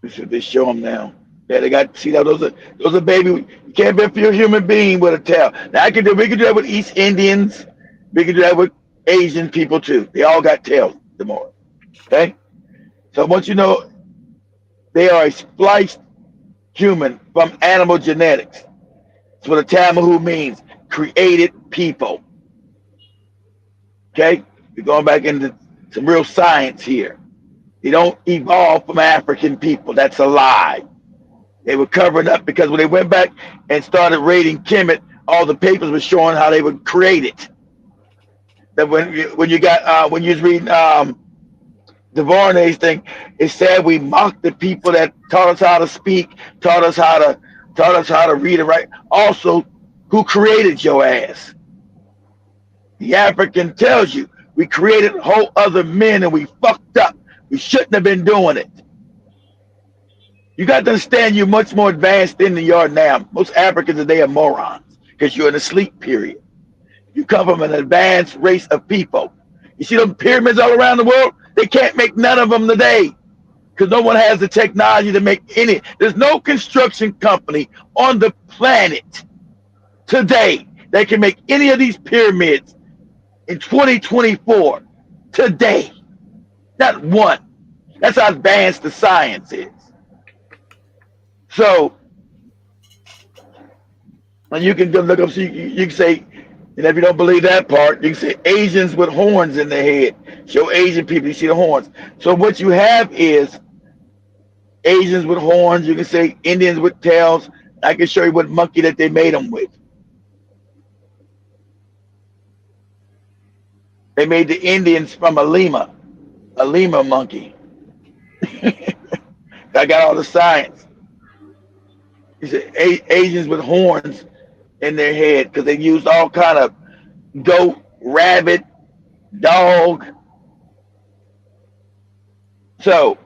E: they show them now. Yeah, they got see that those are baby. You can't be if you're a human being with a tail. Now we can do that with East Indians. We can do that with Asian people too. They all got tails. The more, okay. So once you know they are a spliced human from animal genetics. That's what a Tamahu means. Created people. Okay, we're going back into some real science here. They don't evolve from African people. That's a lie. They were covering up because when they went back and started raiding Kemet, all the papers were showing how they were created. That when you was reading Duvernay's thing, it said we mocked the people that taught us how to speak, taught us how to read and write. Also, who created your ass? The African tells you we created whole other men and we fucked up. We shouldn't have been doing it. You got to understand you're much more advanced than you are now. Most Africans today are morons because you're in a sleep period. You come from an advanced race of people. You see them pyramids all around the world? They can't make none of them today because no one has the technology to make any. There's no construction company on the planet today that can make any of these pyramids in 2024 today. Not one. That's how advanced the science is. So, and you can go look up, so you can say, and if you don't believe that part, you can say Asians with horns in their head. Show Asian people, you see the horns. So what you have is Asians with horns. You can say Indians with tails. I can show you what monkey that they made them with. They made the Indians from a lemur monkey. I got all the science. He said Asians with horns in their head because they used all kind of goat, rabbit, dog. So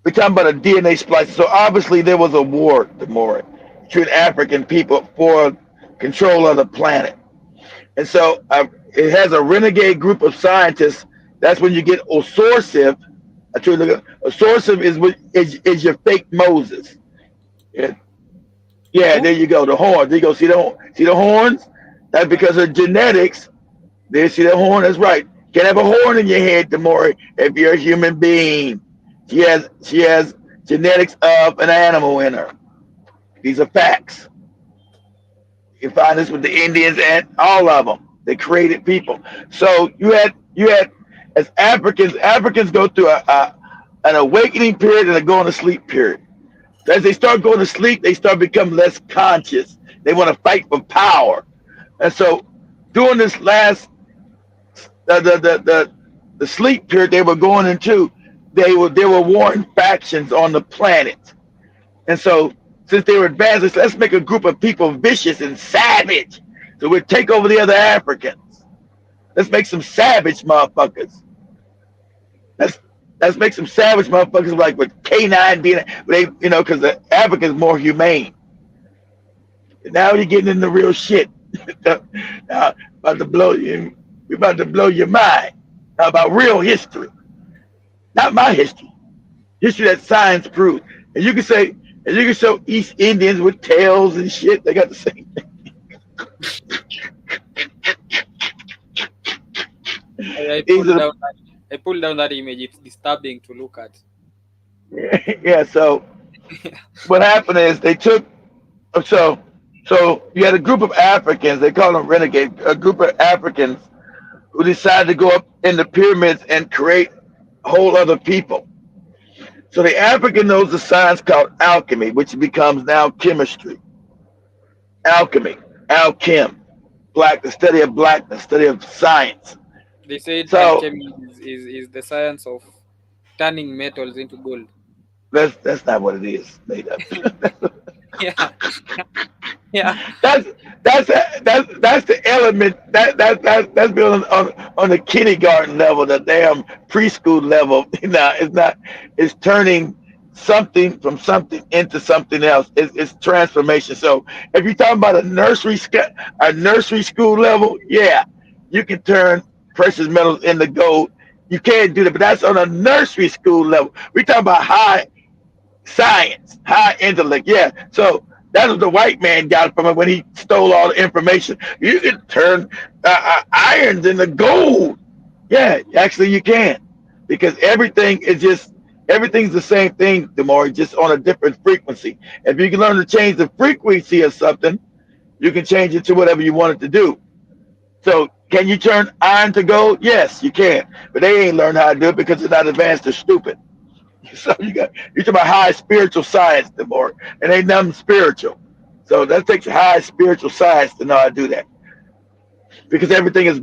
E: we're talking about a DNA splice. So obviously there was a war, Demore, between African people for control of the planet. And so it has a renegade group of scientists. That's when you get Osorsive. I told you, Osorsive is your fake Moses. Yeah, yeah, there
D: Who?
E: you go. The horn. There you go. See the horns? That's
D: Yeah.
E: because of genetics. There, see that horn? That's right. You can't have a horn in your head, Demore, if you're a human being. She has genetics of an animal in her. These are facts. You can find this with the Indians and all of them. They created people. So you had as Africans go through an awakening period and a going to sleep period. So as they start going to sleep, they start becoming less conscious. They want to fight for power. And so during this last the sleep period they were going into, they were warring factions on the planet. And so, since they were advanced, let's make a group of people vicious and savage. So we'll take over the other Africans. Let's make some savage motherfuckers. Let's let's make some savage motherfuckers like with canine DNA. Because the African's more humane. Now you're getting into real shit. Now, about to blow you. We're about to blow your mind. Now about real history, not my history. History that science proves. And you can show East Indians with tails and shit. They got the same
D: I
E: things.
D: pulled down that. I pulled down that image. It's disturbing to look at.
E: Yeah. So what happened is they took so so you had a group of Africans. They call them renegade. A group of Africans who decided to go up in the pyramids and create whole other people. So the African knows the science called alchemy, which becomes now chemistry. Alchemy, alchem, the study of blackness, study of science.
D: They said
E: So
D: alchemy is the science of turning metals into gold.
E: that's not what it is. Made up.
D: Yeah, yeah.
E: that's that's the element that's built on the kindergarten level, the damn preschool level. It's not. It's turning something from something into something else. It's transformation. So if you're talking about a nursery school level, yeah, you can turn precious metals into gold. You can't do that, but that's on a nursery school level. We're talking about high science, high intellect. Yeah. So that's what the white man got from it when he stole all the information. You can turn irons into gold. Yeah, actually you can, because everything's the same thing, Demore, just on a different frequency. If you can learn to change the frequency of something, you can change it to whatever you want it to do. So can you turn iron to gold? Yes, you can. But they ain't learned how to do it because they're not advanced. They're stupid. So you talk about high spiritual science, Demore, and ain't nothing spiritual. So that takes high spiritual science to know how to do that, because everything is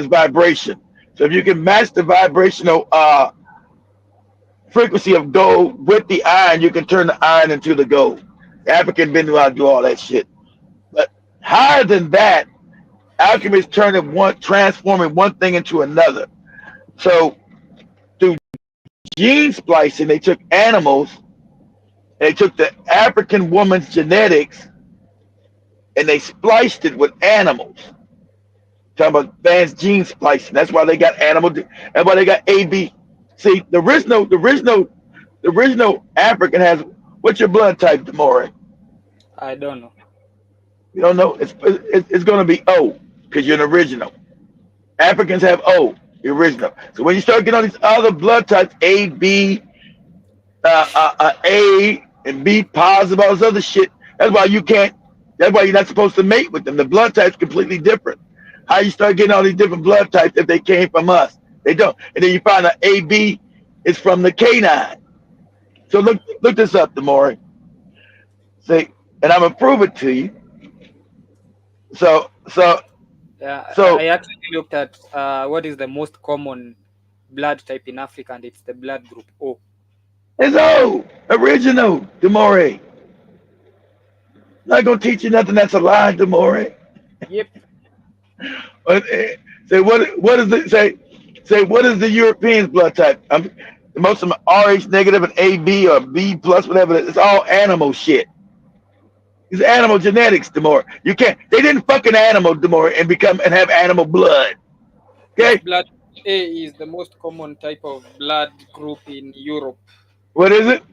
E: vibration. So if you can match the vibrational frequency of gold with the iron, you can turn the iron into the gold. The African been knew how to do all that shit. But higher than that, alchemy is transforming one thing into another. So through gene splicing, they took animals, they took the African woman's genetics, and they spliced it with animals. Talking about advanced gene splicing. That's why they got animal. That's why they got AB. See, the original African has. What's your blood type, Demore?
D: I don't know.
E: You don't know. It's going to be O because you're an original. Africans have O, the original. So when you start getting all these other blood types, A, B, A, and B positive, all this other shit. That's why you can't. That's why you're not supposed to mate with them. The blood type's completely different. How you start getting all these different blood types if they came from us? They don't. And then you find out AB is from the canine. So look this up, Demore. See, and I'm gonna prove it to you. So so
D: Yeah, I
E: so
D: actually looked at what is the most common blood type in Africa, and it's the blood group O.
E: it's O, original, Demore. Not gonna teach you nothing that's a lie, Demore.
D: Yep.
E: But, Say what is the say what is the Europeans blood type? Most of them are RH negative and AB or B plus, whatever. It's all animal shit. It's animal genetics, Demore. You can't. They didn't fuck an animal, Demore, and become and have animal blood.
D: Yes,
E: Okay,
D: blood A is the most common type of blood group in Europe.
E: what is it?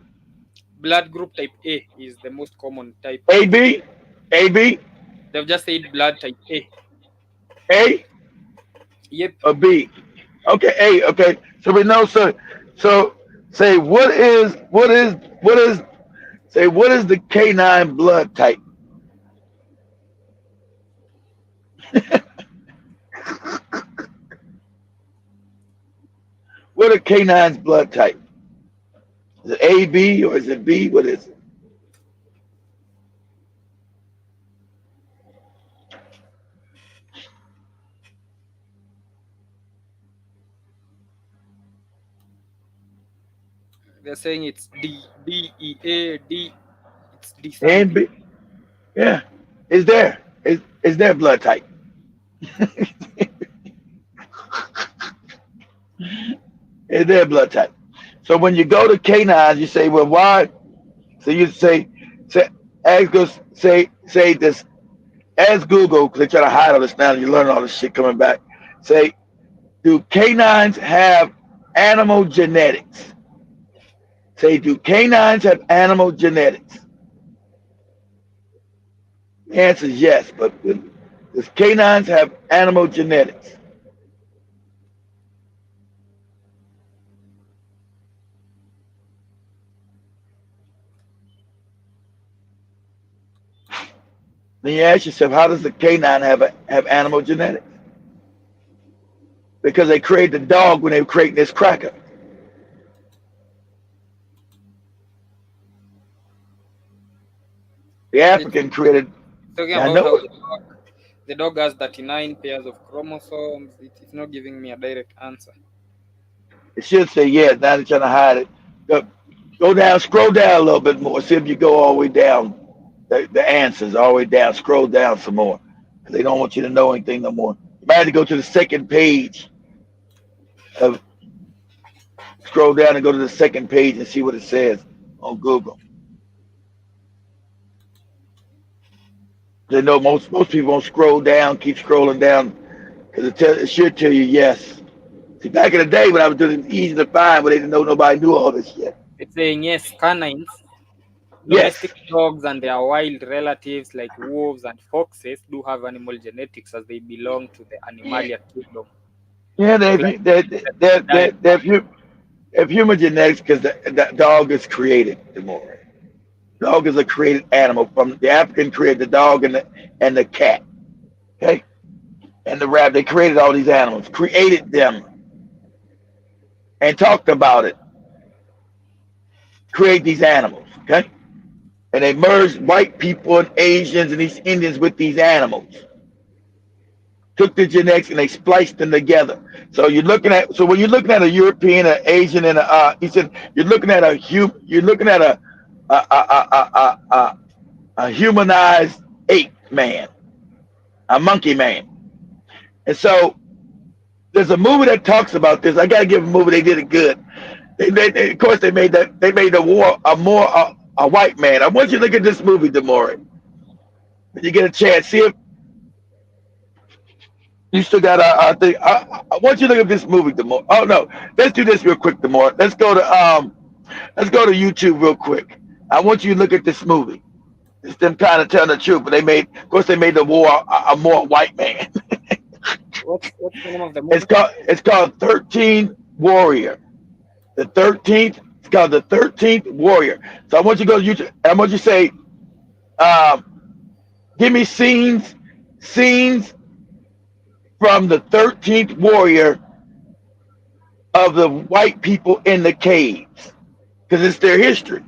D: Blood group type A is the most common type of.
E: AB, AB,
D: They've just said blood type A.
E: A
D: Yep.
E: or B? Okay, A. Okay, so we know. So say what is say what is the canine blood type? What are canine's blood type? Is it A, B, or is it B? What is it?
D: They're saying it's D. D E A D. It's D
E: A and
D: something.
E: B. Yeah, is there? Is their blood type? Is their blood type? So when you go to canines, you say, well, why? So you say, ask go say this, ask Google because they try to hide all this now. And you learn all this shit coming back. Say, do canines have animal genetics? Say, do canines have animal genetics? The answer is yes, but does canines have animal genetics? Then you ask yourself, how does the canine have animal genetics? Because they created the dog when they were creating this cracker. The
D: It's
E: African created.
D: talking
E: I
D: about how
E: know it.
D: the dog has 39 pairs of chromosomes. It's not giving me a direct answer.
E: It should say yes. Now they're trying to hide it. Go down, scroll down a little bit more. See if you go all the way down. The answers all the way down. Scroll down some more. They don't want you to know anything no more. You might have to go to the second page of scroll down and go to the second page and see what it says on Google. They know most people won't scroll down, keep scrolling down because it should tell you yes. See, back in the day when I was doing it, easy to find, but they didn't know nobody knew all this shit.
D: It's saying yes, canines,
E: Yes.
D: domestic dogs, and their wild relatives like wolves and foxes do have animal genetics as they belong to the Animalia kingdom.
E: Yeah,
D: Class
E: they have human genetics because the dog is created. The more dog is a created animal from the African created the dog and the cat. Okay, and the rabbit. They created all these animals, created them, and talked about it. Create these animals. Okay, and they merged white people and Asians and these Indians with these animals. Took the genetics and they spliced them together. So when you're looking at a European, an Asian, and he said you're looking at a humanized ape man, a monkey man. And so there's a movie that talks about this. I gotta give a movie. They did it good. Of course they made the war a white man. I want you to look at this movie, Demore. When you get a chance, see if you still got I think I want you to look at this movie, Demore. Oh no, let's do this real quick, Demore. Let's go to YouTube real quick. I want you to look at this movie. It's them kind of telling the truth, but of course, they made the war a more white man.
D: What's the name of the
E: it's
D: movie?
E: called it's called 13th Warrior. The 13th. It's called the 13th Warrior. So I want you to go to YouTube. I want you to say, give me scenes from the 13th Warrior of the white people in the caves, because it's their history.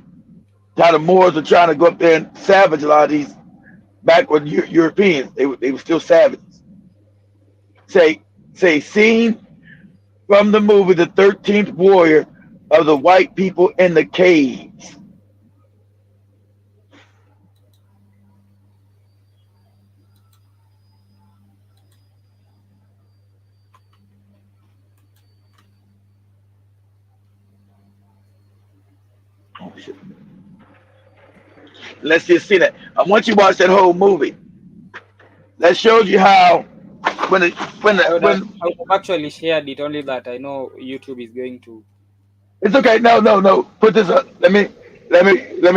E: How the Moors were trying to go up there and savage a lot of these backward Europeans. They were still savages. Say scene from the movie The 13th Warrior of the white people in the caves. Let's just see that. I want you to watch that whole movie. That shows you how when it when
D: I would have actually shared it, only that I know YouTube is going to.
E: it's okay. No, no, no. Put this up. Let me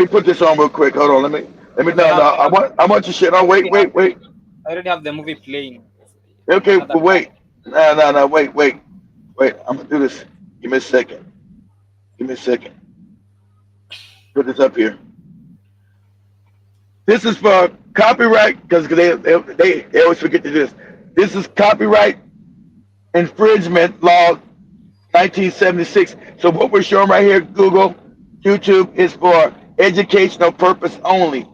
E: put this on real quick. Hold on. Let me
D: Because
E: no no. I want your shit. Oh
D: I
E: wait
D: already have
E: wait wait.
D: I already have the movie playing on
E: Okay,
D: another
E: but
D: tab.
E: wait. No no no. Wait. I'm gonna do this. Give me a second. Give me a second. Put this up here. This is for copyright because they always forget to do this. This is copyright infringement law 1976. So what we're showing right here, Google, YouTube, is for educational purpose only.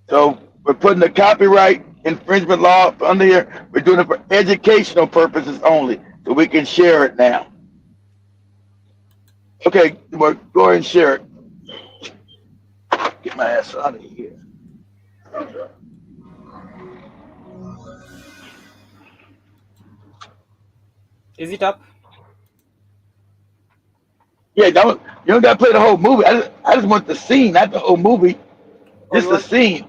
E: So we're putting the copyright infringement law under here. We're doing it for educational purposes only. So we can share it now. Okay, well, go ahead and share it. Get my ass out of here.
D: Is it up?
E: Yeah, you don't got to play the whole movie. I just want the scene, not the whole movie.
D: Oh,
E: Just
D: you
E: the
D: want
E: scene.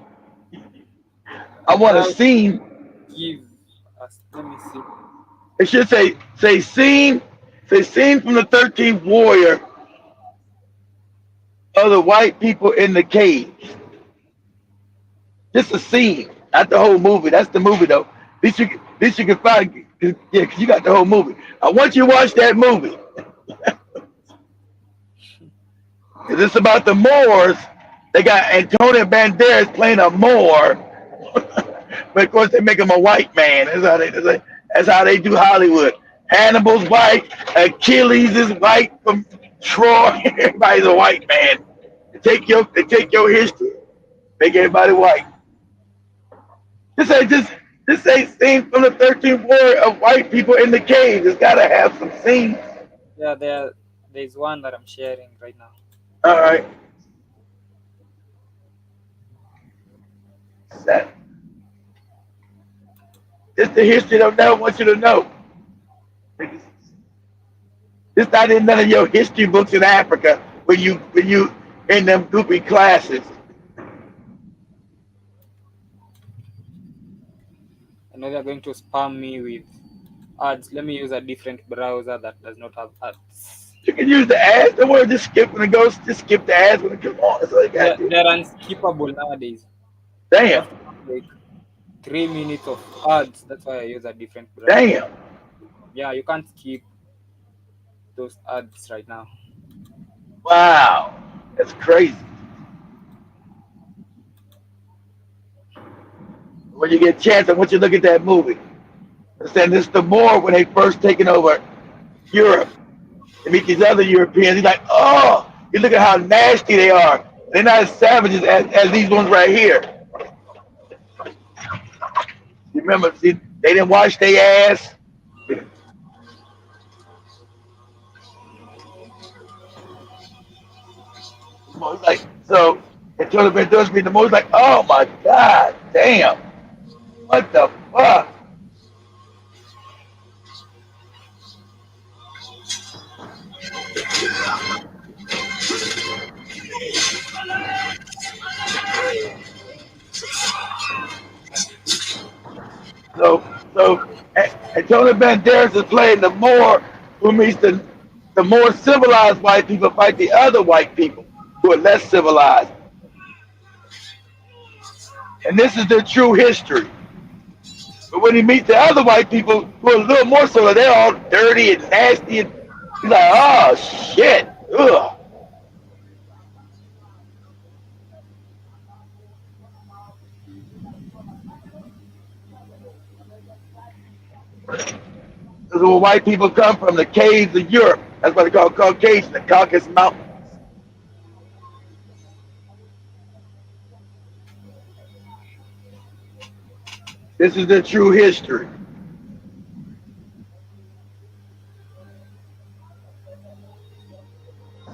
E: I want a
D: now
E: scene.
D: give us, let me see.
E: It should say scene. Say scene from the 13th warrior of the white people in the cage. Just a scene, not the whole movie. That's the movie though. This you can find. Yeah, cause you got the whole movie. I want you to watch that movie. Cause it's about the Moors. They got Antonio Banderas playing a Moor, but of course they make him a white man. That's how they do Hollywood. Hannibal's white. Achilles is white from Troy. Everybody's a white man. They take your history, make everybody white. This ain't scenes from the 13th war of white people in the cave. It's gotta have some scenes.
D: Yeah, there's one that I'm sharing right now.
E: All right. That, it's the history they never want you to know. It's not in none of your history books in Africa when you in them goofy classes.
D: I know they're going to spam me with ads. Let me use a different browser that does not have ads.
E: You can use the ads. Don't worry, just skip when it goes. Just skip the ads when it comes on. That's all you got to do.
D: They're unskippable nowadays. You
E: Damn,
D: have to have like 3 minutes of ads. That's why I use a different browser.
E: damn.
D: Yeah, you can't skip those ads right now.
E: Wow, that's crazy. When you get a chance, I want you to look at that movie. Understand this is the Moor when they first taken over Europe. You meet these other Europeans. He's like, oh, you look at how nasty they are. They're not as savages as these ones right here. You remember, see, they didn't wash their ass. Like, so, until the does me, the most like, oh my God, damn. What the fuck? So, Antonio Banderas is playing the more, who means the more civilized white people fight the other white people who are less civilized. And this is their true history. But when he meets the other white people who are a little more civilized, they're all dirty and nasty. And he's like, oh, shit. Ugh. This is where white people come from, the caves of Europe. That's why they call Caucasian, the Caucasus Mountain. This is the true history.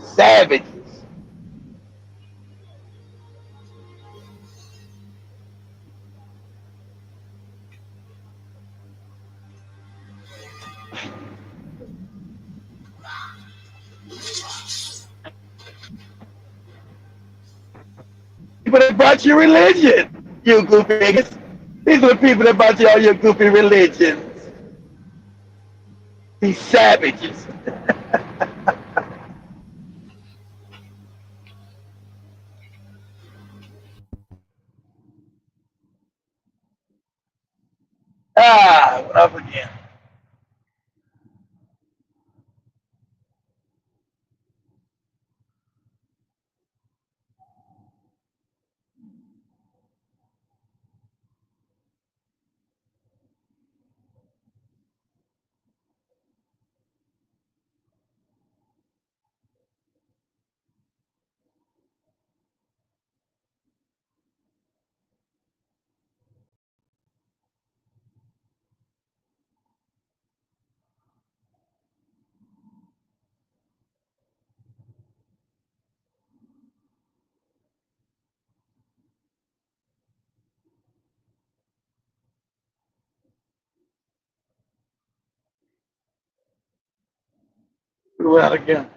E: Savages. People that brought you religion, you goofy niggas. These are the people that brought you all your goofy religions. These savages. What up again? Do that again.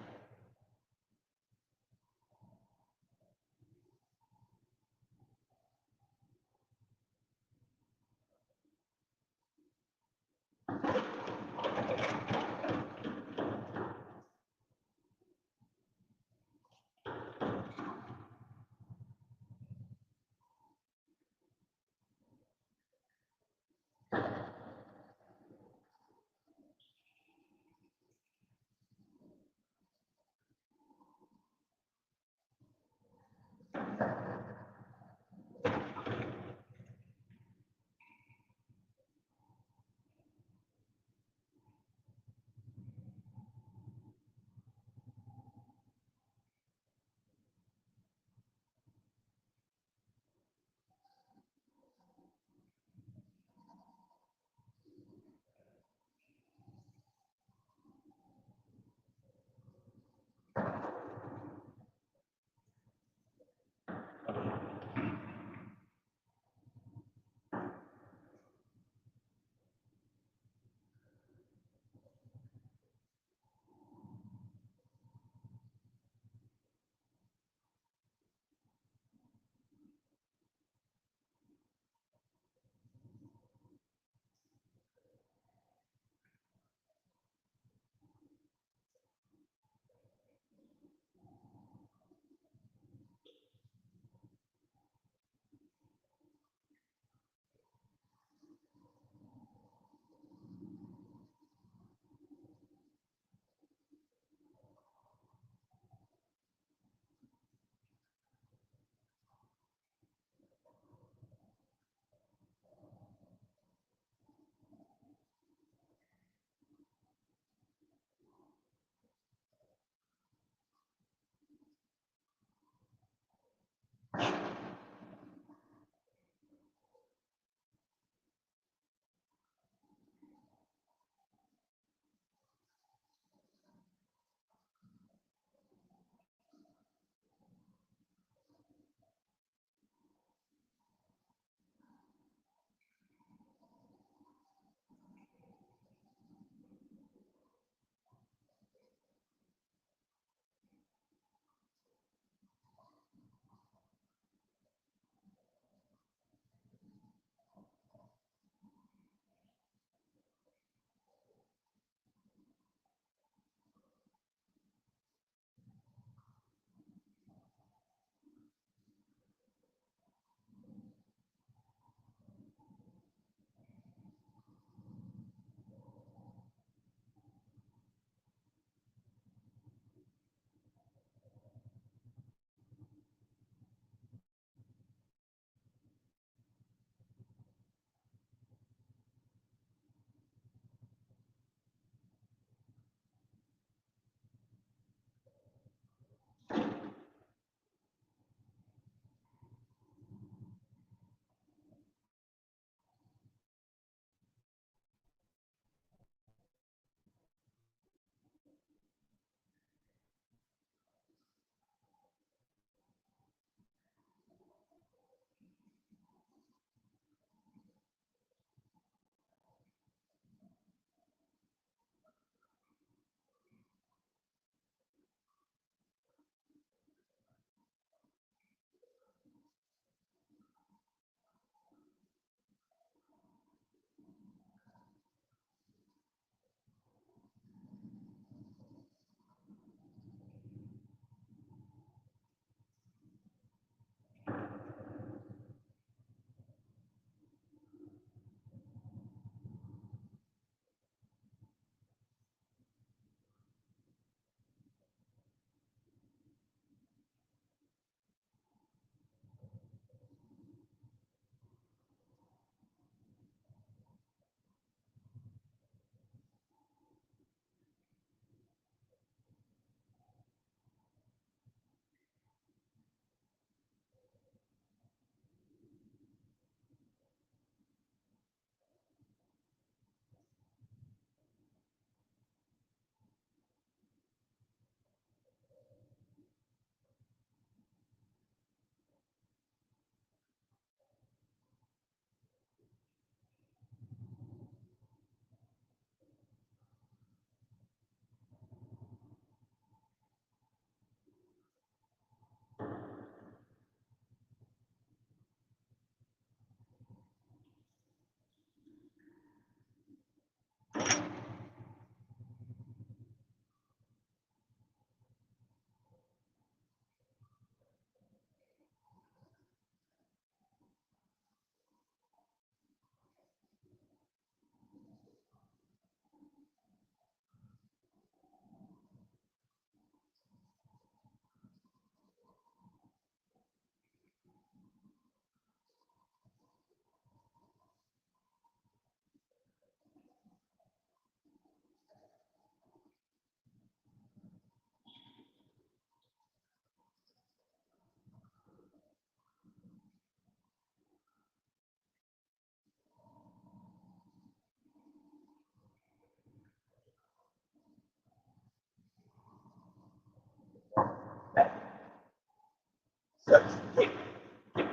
E: Such a kick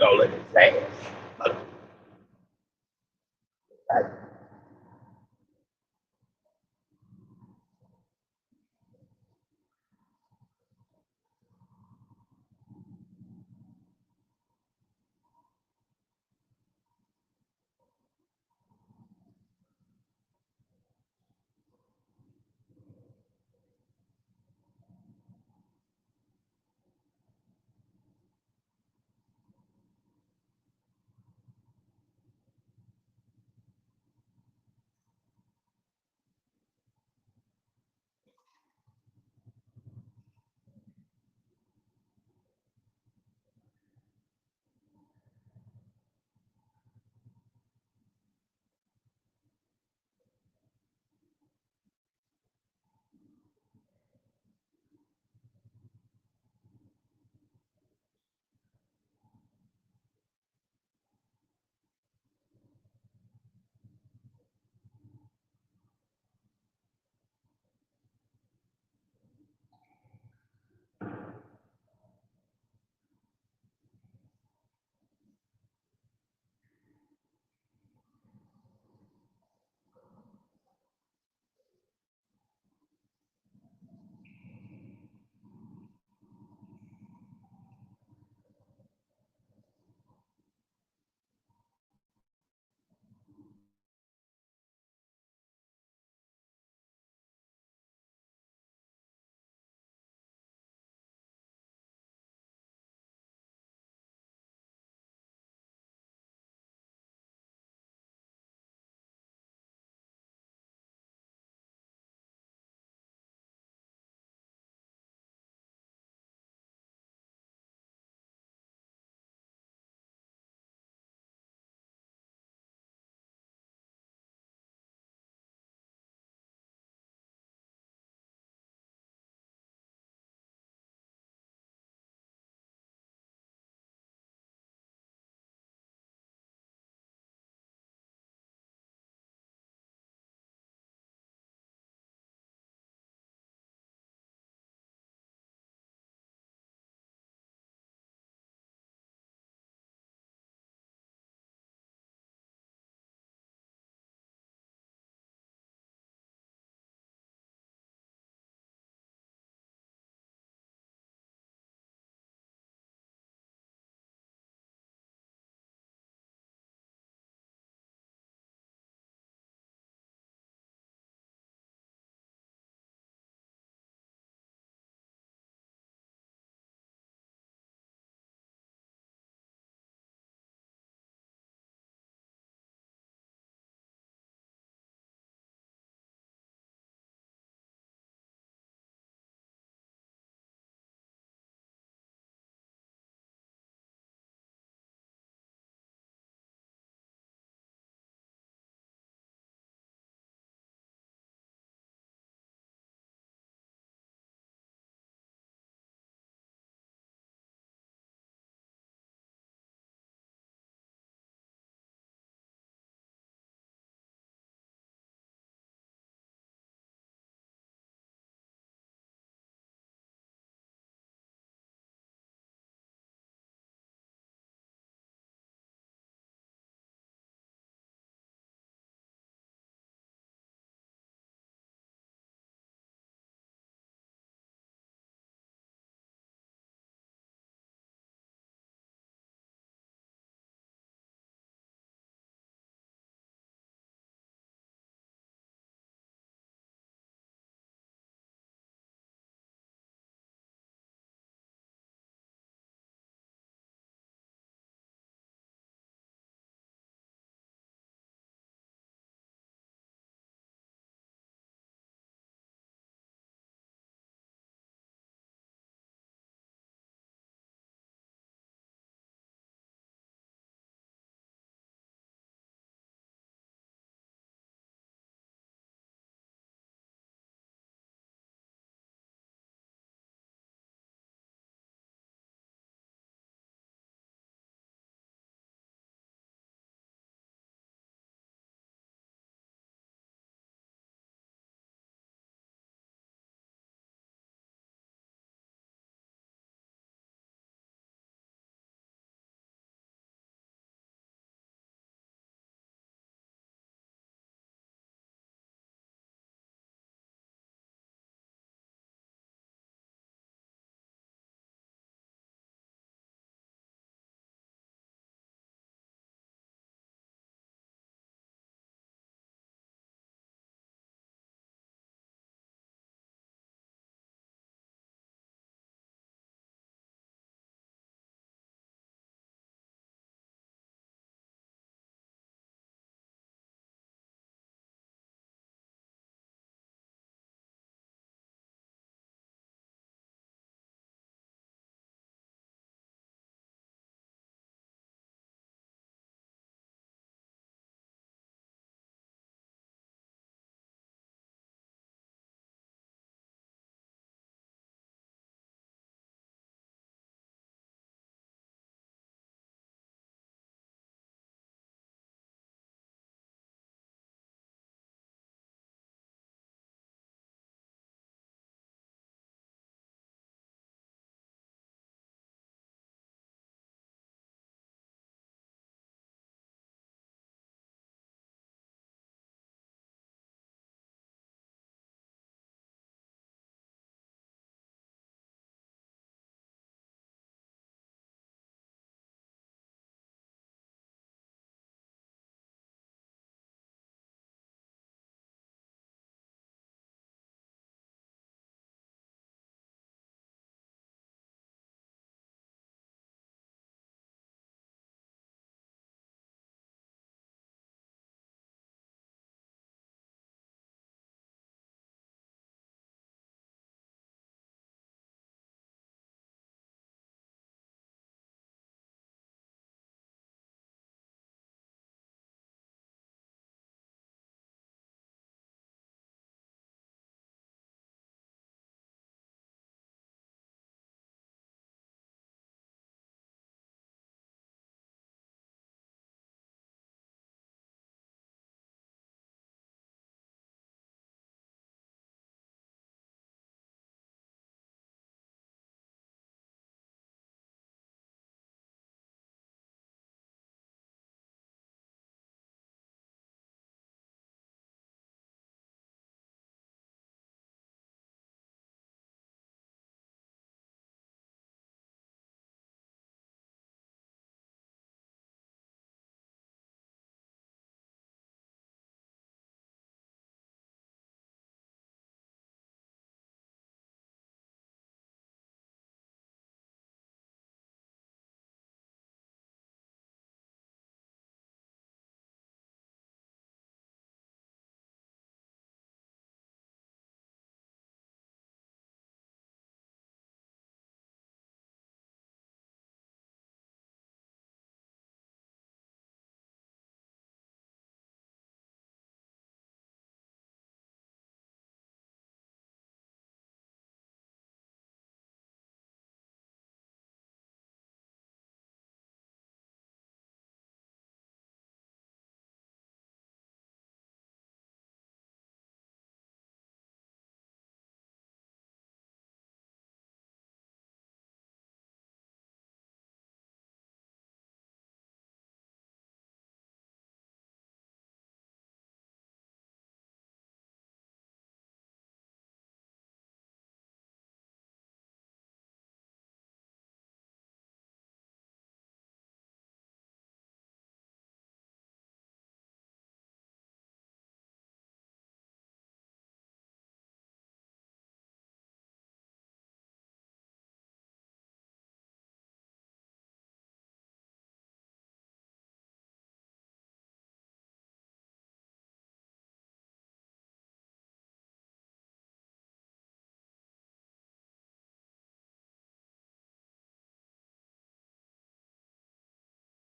E: all in his ass.